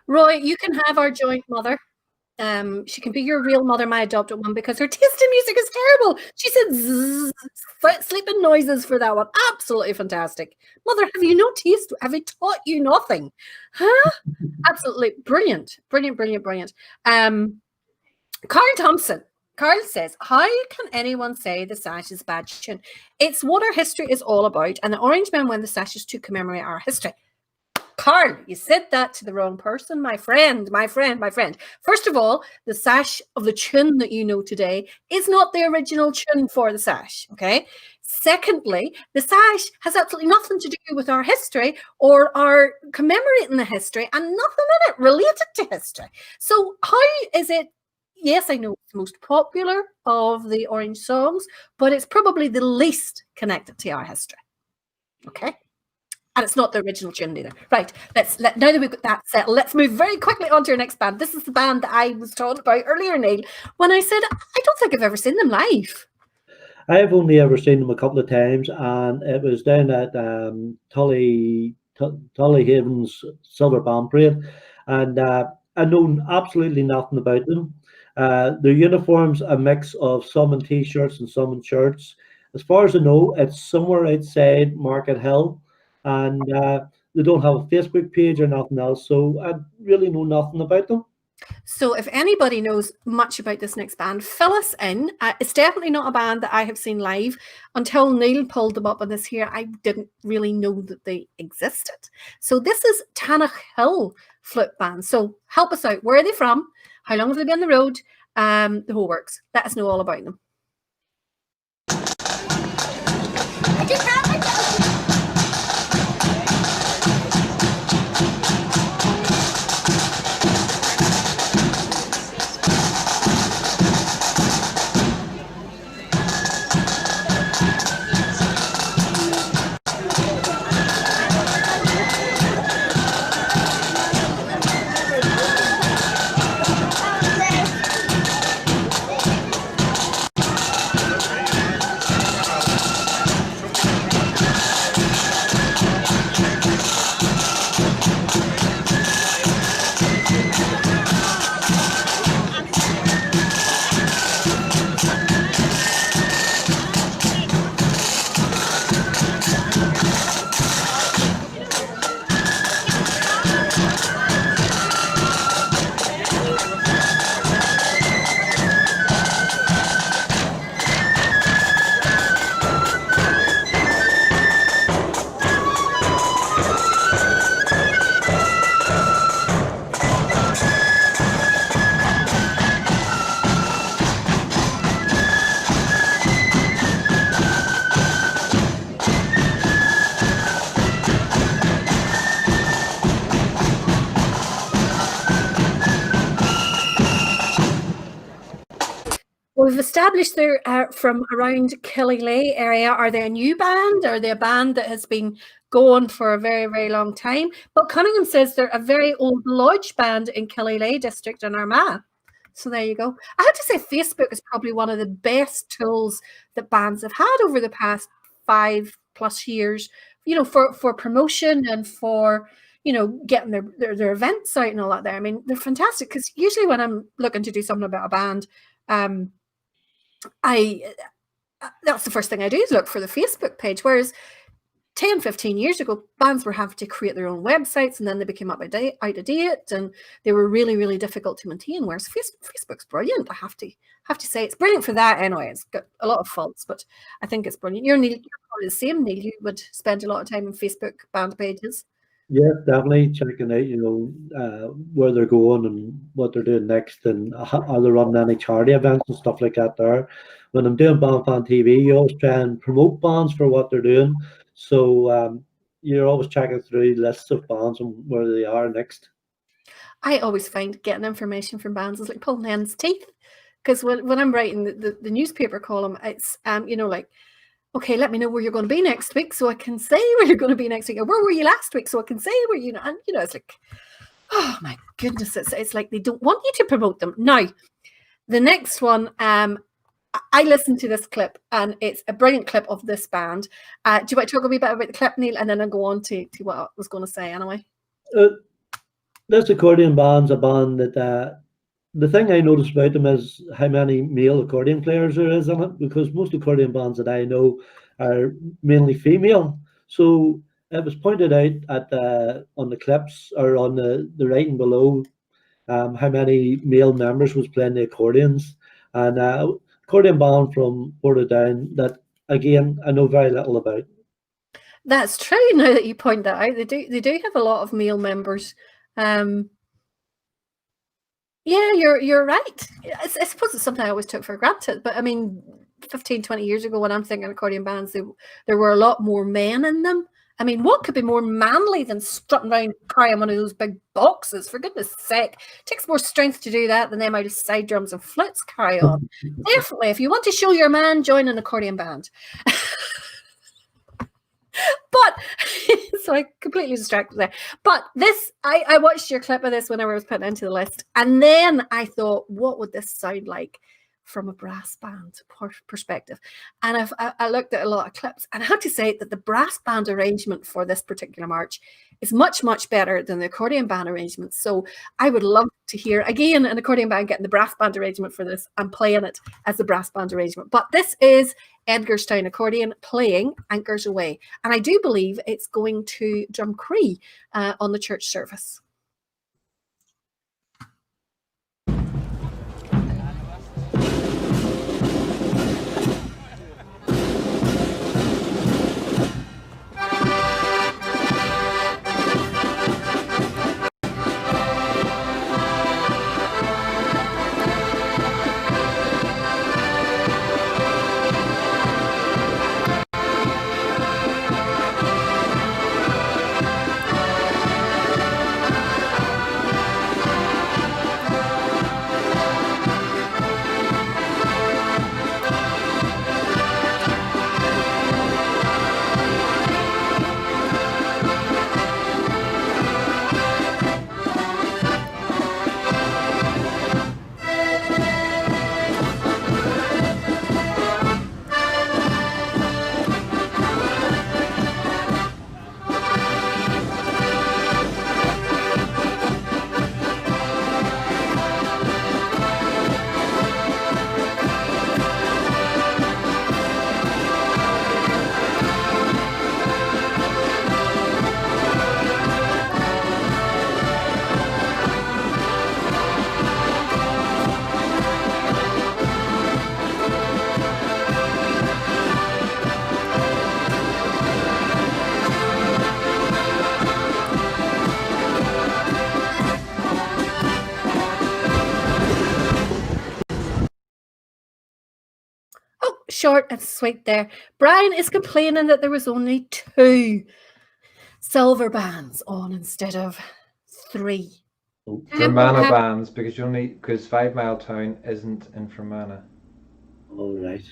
Roy, you can have our joint mother. She can be your real mother, my adopted one, because her taste in music is terrible. She said zzz, sleeping noises for that one. Absolutely fantastic. Mother, have you no taste? Have I taught you nothing? Huh? Absolutely brilliant. Brilliant, brilliant, brilliant. Carl Thompson. Carl says, how can anyone say the sash is a bad tune? It's what our history is all about, and the Orange Men win the sashes to commemorate our history. Carl, you said that to the wrong person, my friend, my friend, my friend. First of all, the sash of the tune that you know today is not the original tune for the sash, okay? Secondly, the sash has absolutely nothing to do with our history or our commemorating the history and nothing in it related to history. So how is it yes, I know it's the most popular of the Orange songs, but it's probably the least connected to our history. Okay. And it's not the original tune either. Right. Now that we've got that settled, let's move very quickly on to our next band. This is the band that I was talking about earlier, Neil, when I said I don't think I've ever seen them live. I've only ever seen them a couple of times, and it was down at Tullyhaven's Silver Band Parade, and I know absolutely nothing about them. Their uniforms a mix of some in t-shirts and some in shirts. As far as I know, it's somewhere outside Market Hill, and they don't have a Facebook page or nothing else, so I really know nothing about them. So if anybody knows much about this next band, fill us in. It's definitely not a band that I have seen live. Until Neil pulled them up on this here, I didn't really know that they existed. So this is Tanach Hill Flute Band. So help us out. Where are they from? How long have they been on the road? The whole works. Let us know all about them. We've established they're from around Killyleagh area. Are they a new band? Are they a band that has been going for a very, very long time? But Cunningham says they're a very old lodge band in Killyleagh district in Armagh. So there you go. I have to say Facebook is probably one of the best tools that bands have had over the past 5+ years, for promotion and for, getting their events out and all that there. I mean, they're fantastic because usually when I'm looking to do something about a band, that's the first thing I do is look for the Facebook page. Whereas 10-15 years ago, bands were having to create their own websites, and then they became out of date, and they were really, really difficult to maintain. Whereas Facebook's brilliant. I have to say it's brilliant for that. Anyway, it's got a lot of faults, but I think it's brilliant. You're probably the same, Neil. You would spend a lot of time on Facebook band pages. Yeah, definitely checking out, where they're going and what they're doing next, and are they running any charity events and stuff like that there. When I'm doing Band Fan TV, you always try and promote bands for what they're doing. So you're always checking through lists of bands and where they are next. I always find getting information from bands is like pulling hen's teeth. Because when I'm writing the newspaper column, it's, like, okay, let me know where you're going to be next week so I can say where you're going to be next week. Or where were you last week so I can say where, and, it's like, oh my goodness, it's like they don't want you to promote them. Now, the next one, I listened to this clip and it's a brilliant clip of this band. Do you want to talk a wee bit about the clip, Neil, and then I'll go on to what I was going to say anyway? This accordion band's a band that the thing I noticed about them is how many male accordion players there is in it, because most accordion bands that I know are mainly female. So it was pointed out on the clips or on the writing below how many male members was playing the accordions, and accordion band from Portadown that again I know very little about. That's true. Now that you point that out, they do have a lot of male members. Yeah, you're right. I suppose it's something I always took for granted. But I mean, 15-20 years ago, when I'm thinking accordion bands, there were a lot more men in them. I mean, what could be more manly than strutting around carrying one of those big boxes? For goodness sake, it takes more strength to do that than them out of side drums and flutes carry on. Definitely, if you want to show your man, join an accordion band. But so I completely distracted there. But this, I watched your clip of this whenever I was putting it into the list, and then I thought, what would this sound like from a brass band perspective? And I looked at a lot of clips, and I have to say that the brass band arrangement for this particular march is much, much better than the accordion band arrangement. So I would love to hear, again, an accordion band getting the brass band arrangement for this and playing it as the brass band arrangement. But this is Edgarstown Accordion playing Anchors Away. And I do believe it's going to Drumcree on the church service. Short and sweet there. Brian is complaining that there was only 2 silver bands on instead of 3. Fermanagh bands, because 5 Mile Town isn't in Fermanagh. All right.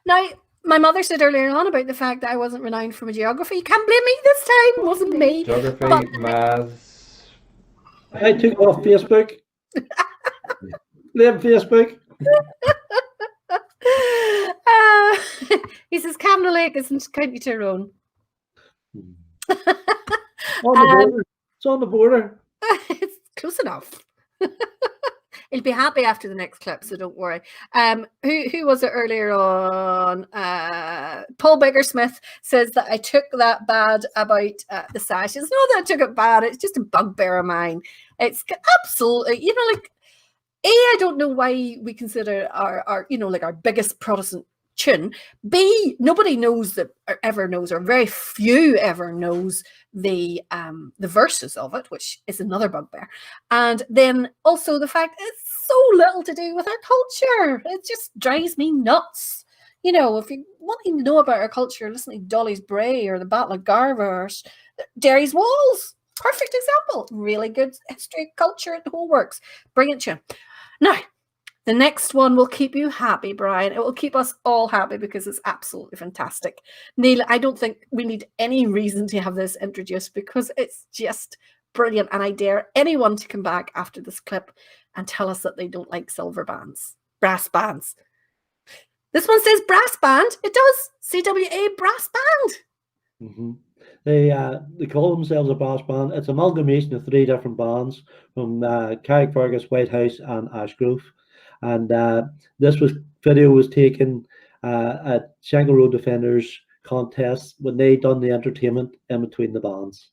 Now, my mother said earlier on about the fact that I wasn't renowned for my geography. You can't blame me this time. It wasn't me. Geography, maths. I took off Facebook. Blame Facebook. He says Cavan Lake isn't County Tyrone. On the border. It's on the border. It's close enough. He'll be happy after the next clip, so don't worry. Who was it earlier on? Paul Biggersmith says that I took that bad about the sash. It's not that I took it bad. It's just a bugbear of mine. It's absolutely, like, I don't know why we consider our like our biggest Protestant tune. B, nobody knows that, or ever knows, or very few ever knows the verses of it, which is another bugbear. And then also the fact it's so little to do with our culture. It just drives me nuts. If you want to know about our culture, listen to Dolly's Bray or the Battle of Garva or Derry's Walls. Perfect example. Really good history, culture, the whole works. Brilliant tune. Now, the next one will keep you happy, Brian. It will keep us all happy because it's absolutely fantastic. Neil, I don't think we need any reason to have this introduced because it's just brilliant. And I dare anyone to come back after this clip and tell us that they don't like brass bands. This one says brass band. It does. CWA Brass Band. Mm-hmm. They call themselves a brass band. It's an amalgamation of 3 different bands from Carrickfergus, Whitehouse, and Ashgrove. And this video was taken at Shankill Road Defenders contest when they done the entertainment in between the bands.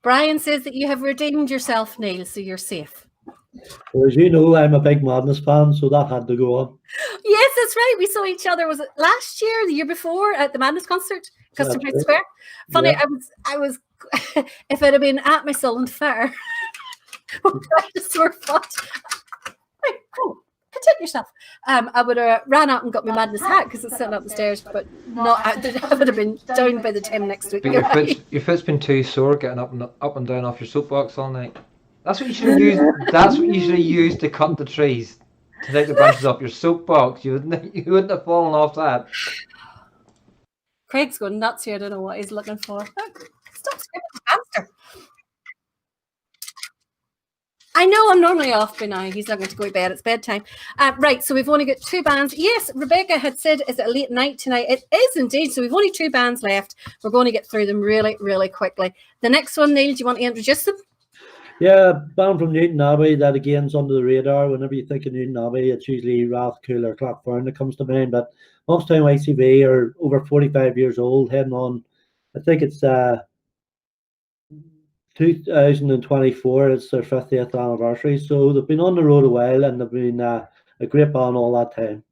Brian says that you have redeemed yourself, Neil, so you're safe. Well, as you know, I'm a big Madness fan, so that had to go on. Yes, that's right. We saw each other. Was it last year, the year before, at the Madness concert, Custom House Square? Funny, Yeah. I was. If it had been at my Solent Fair, I just sore foot. Right, oh, protect yourself. I would have ran out and got my Madness hat because it's sitting up the stairs, but not. I would have been down by the time next week. But your foot's been too sore getting up and down off your soapbox all night. That's what you should have used. That's what you should have used to cut the trees, to take the branches off your soapbox. You wouldn't have fallen off that. Craig's going nuts here. I don't know what he's looking for. Stop screaming, hamster. I know I'm normally off by now. He's not going to go to bed. It's bedtime. Right, so we've only got 2 bands. Yes, Rebecca had said, is it a late night tonight? It is indeed. So we've only 2 bands left. We're going to get through them really, really quickly. The next one, Neil, do you want to introduce them? Yeah, band from Newton Abbey, that again's under the radar. Whenever you think of Newton Abbey, it's usually Rathcoole or Clockburn that comes to mind. But Monkstown ICV are over 45 years old, heading on, I think it's 2024, it's their 50th anniversary. So they've been on the road a while, and they've been a great band all that time.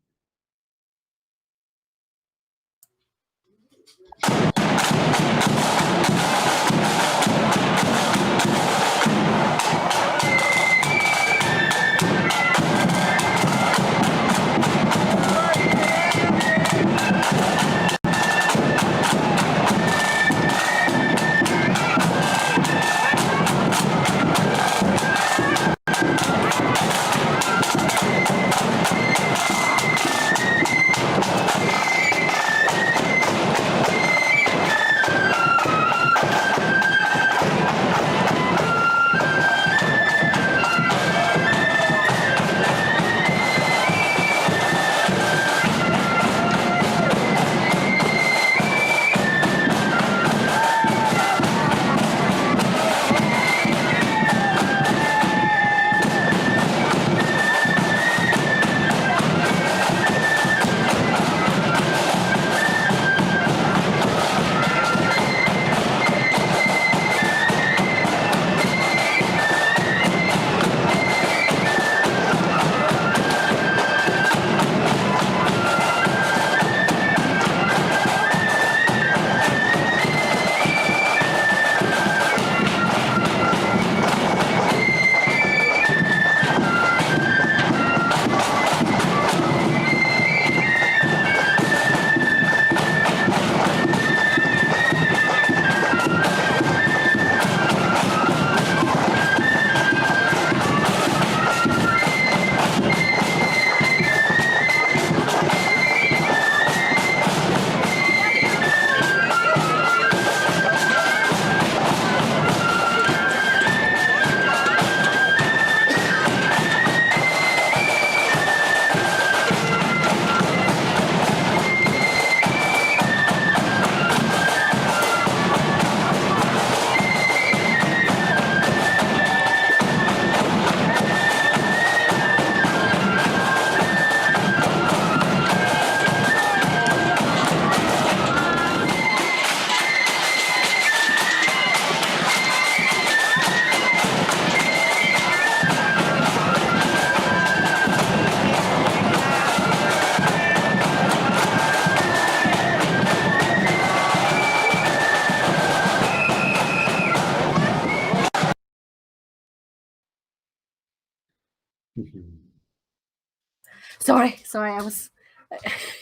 Sorry, I was.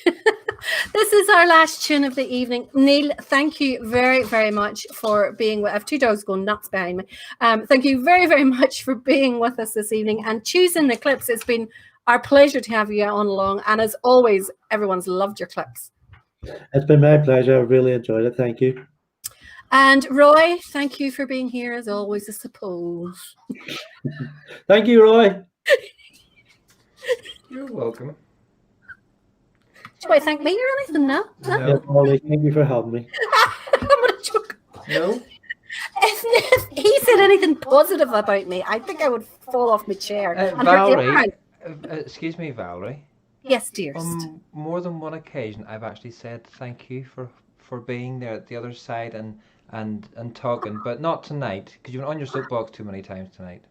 This is our last tune of the evening. Neil, thank you very, very much for being with. I have 2 dogs going nuts behind me. Thank you very, very much for being with us this evening and choosing the clips. It's been our pleasure to have you on along. And as always, everyone's loved your clips. It's been my pleasure. I've really enjoyed it. Thank you. And Roy, thank you for being here as always, I suppose. Thank you, Roy. You're welcome. Do I thank me or anything? No. Yeah, Molly, thank you for having me. I'm gonna joke. No. If he said anything positive about me, I think I would fall off my chair. And Valerie, excuse me, Valerie. Yes, dearest. On more than one occasion, I've actually said thank you for being there at the other side and and talking, but not tonight, because you went on your soapbox too many times tonight.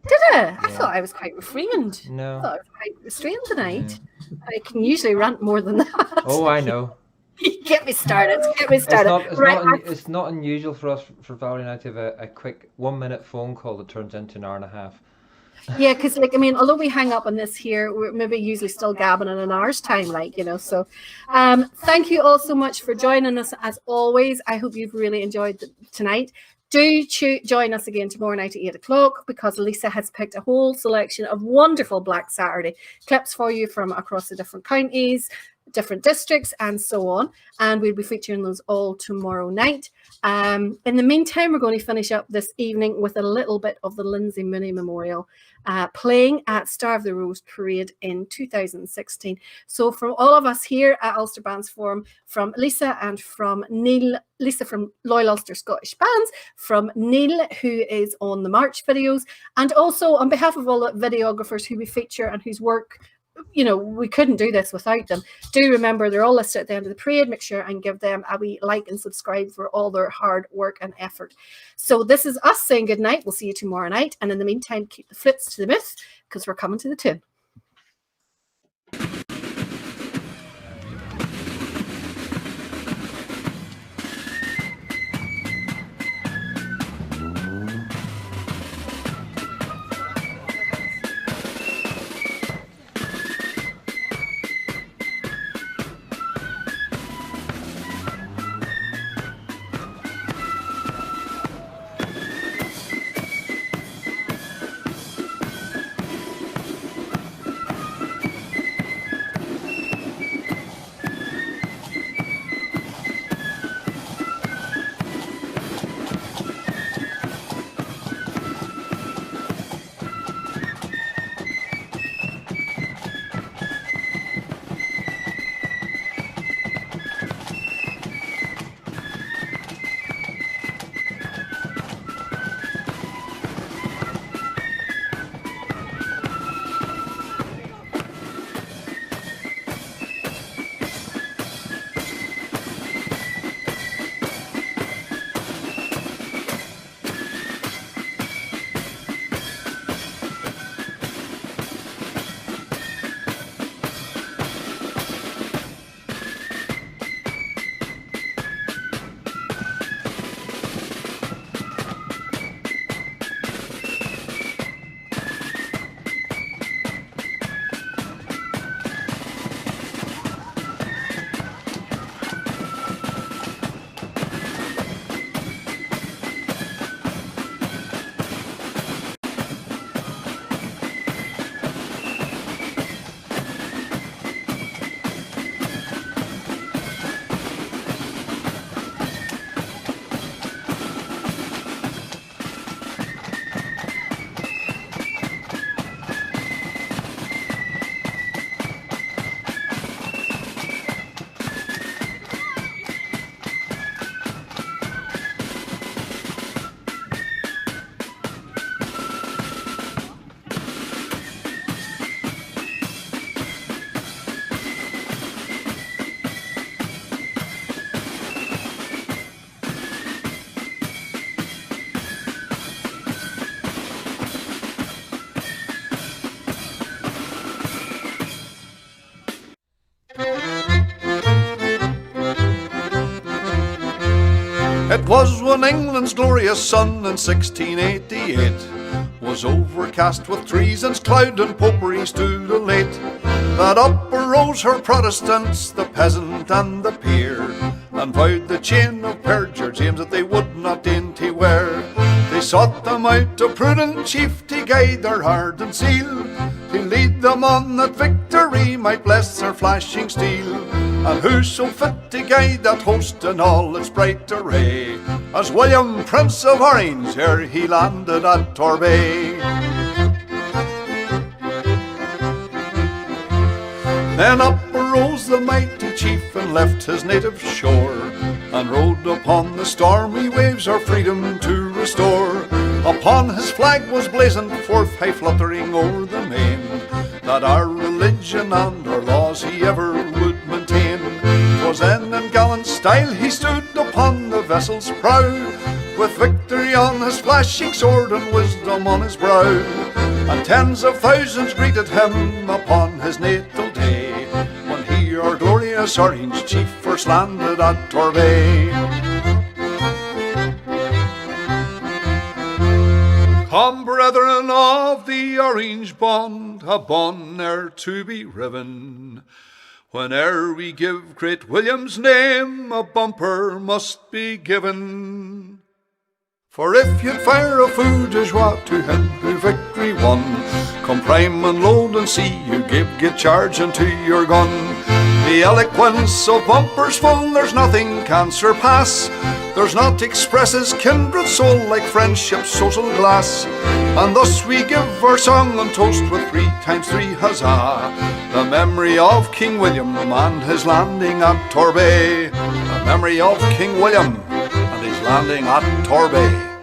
Did I? I Yeah. thought I was quite refrained. I No. thought I was quite restrained tonight. I can usually rant more than that. Oh, I know. Get me started. Get me started. It's not unusual for us, for Valerie and I, to have a quick 1 minute phone call that turns into an hour and a half. Yeah, because although we hang up on this here, we're maybe usually still gabbing in an hour's time, So, thank you all so much for joining us as always. I hope you've really enjoyed tonight. Do join us again tomorrow night at 8 o'clock, because Lisa has picked a whole selection of wonderful Black Saturday clips for you from across the different counties, different districts, and so on. And we'll be featuring those all tomorrow night. In the meantime, we're going to finish up this evening with a little bit of the Lindsay Mooney Memorial playing at Star of the Rose Parade in 2016. So from all of us here at Ulster Bands Forum, from Lisa and from Neil, Lisa from Loyal Ulster Scottish Bands, from Neil, who is on the March videos, and also on behalf of all the videographers who we feature and whose work, we couldn't do this without them. Do remember, they're all listed at the end of the parade. Make sure and give them a wee like and subscribe for all their hard work and effort. So this is us saying good night. We'll see you tomorrow night. And in the meantime, keep the flits to the myth, because we're coming to the tune. It was when England's glorious sun in 1688 was overcast with treason's cloud and popery stood elate, that up arose her Protestants, the peasant and the peer, and vowed the chain of perjure James that they would not dainty wear. They sought them out a prudent chief to guide their heart and zeal, to lead them on that victory might bless their flashing steel. And who so fit to guide that host in all its bright array as William, Prince of Orange, ere he landed at Torbay? Then up arose the mighty chief and left his native shore, and rode upon the stormy waves our freedom to restore. Upon his flag was blazoned forth, high fluttering o'er the main, that our religion and our laws he ever would maintain. 'Twas 'twas then in gallant style he stood upon the vessel's prow, with victory on his flashing sword and wisdom on his brow. And tens of thousands greeted him upon his natal day, when he, our glorious Orange chief, first landed at Torbay. Come, brethren of the Orange bond, a bond ne'er to be riven. Whene'er we give great William's name, a bumper must be given. For if you'd fire a fou de joie to him who victory won, come prime and load and see you get charge into your gun. The eloquence of bumpers full, there's nothing can surpass. There's not expresses kindred soul like friendship's social glass. And thus we give our song and toast with 3 times 3 huzzah, the memory of King William and his landing at Torbay. The memory of King William and his landing at Torbay.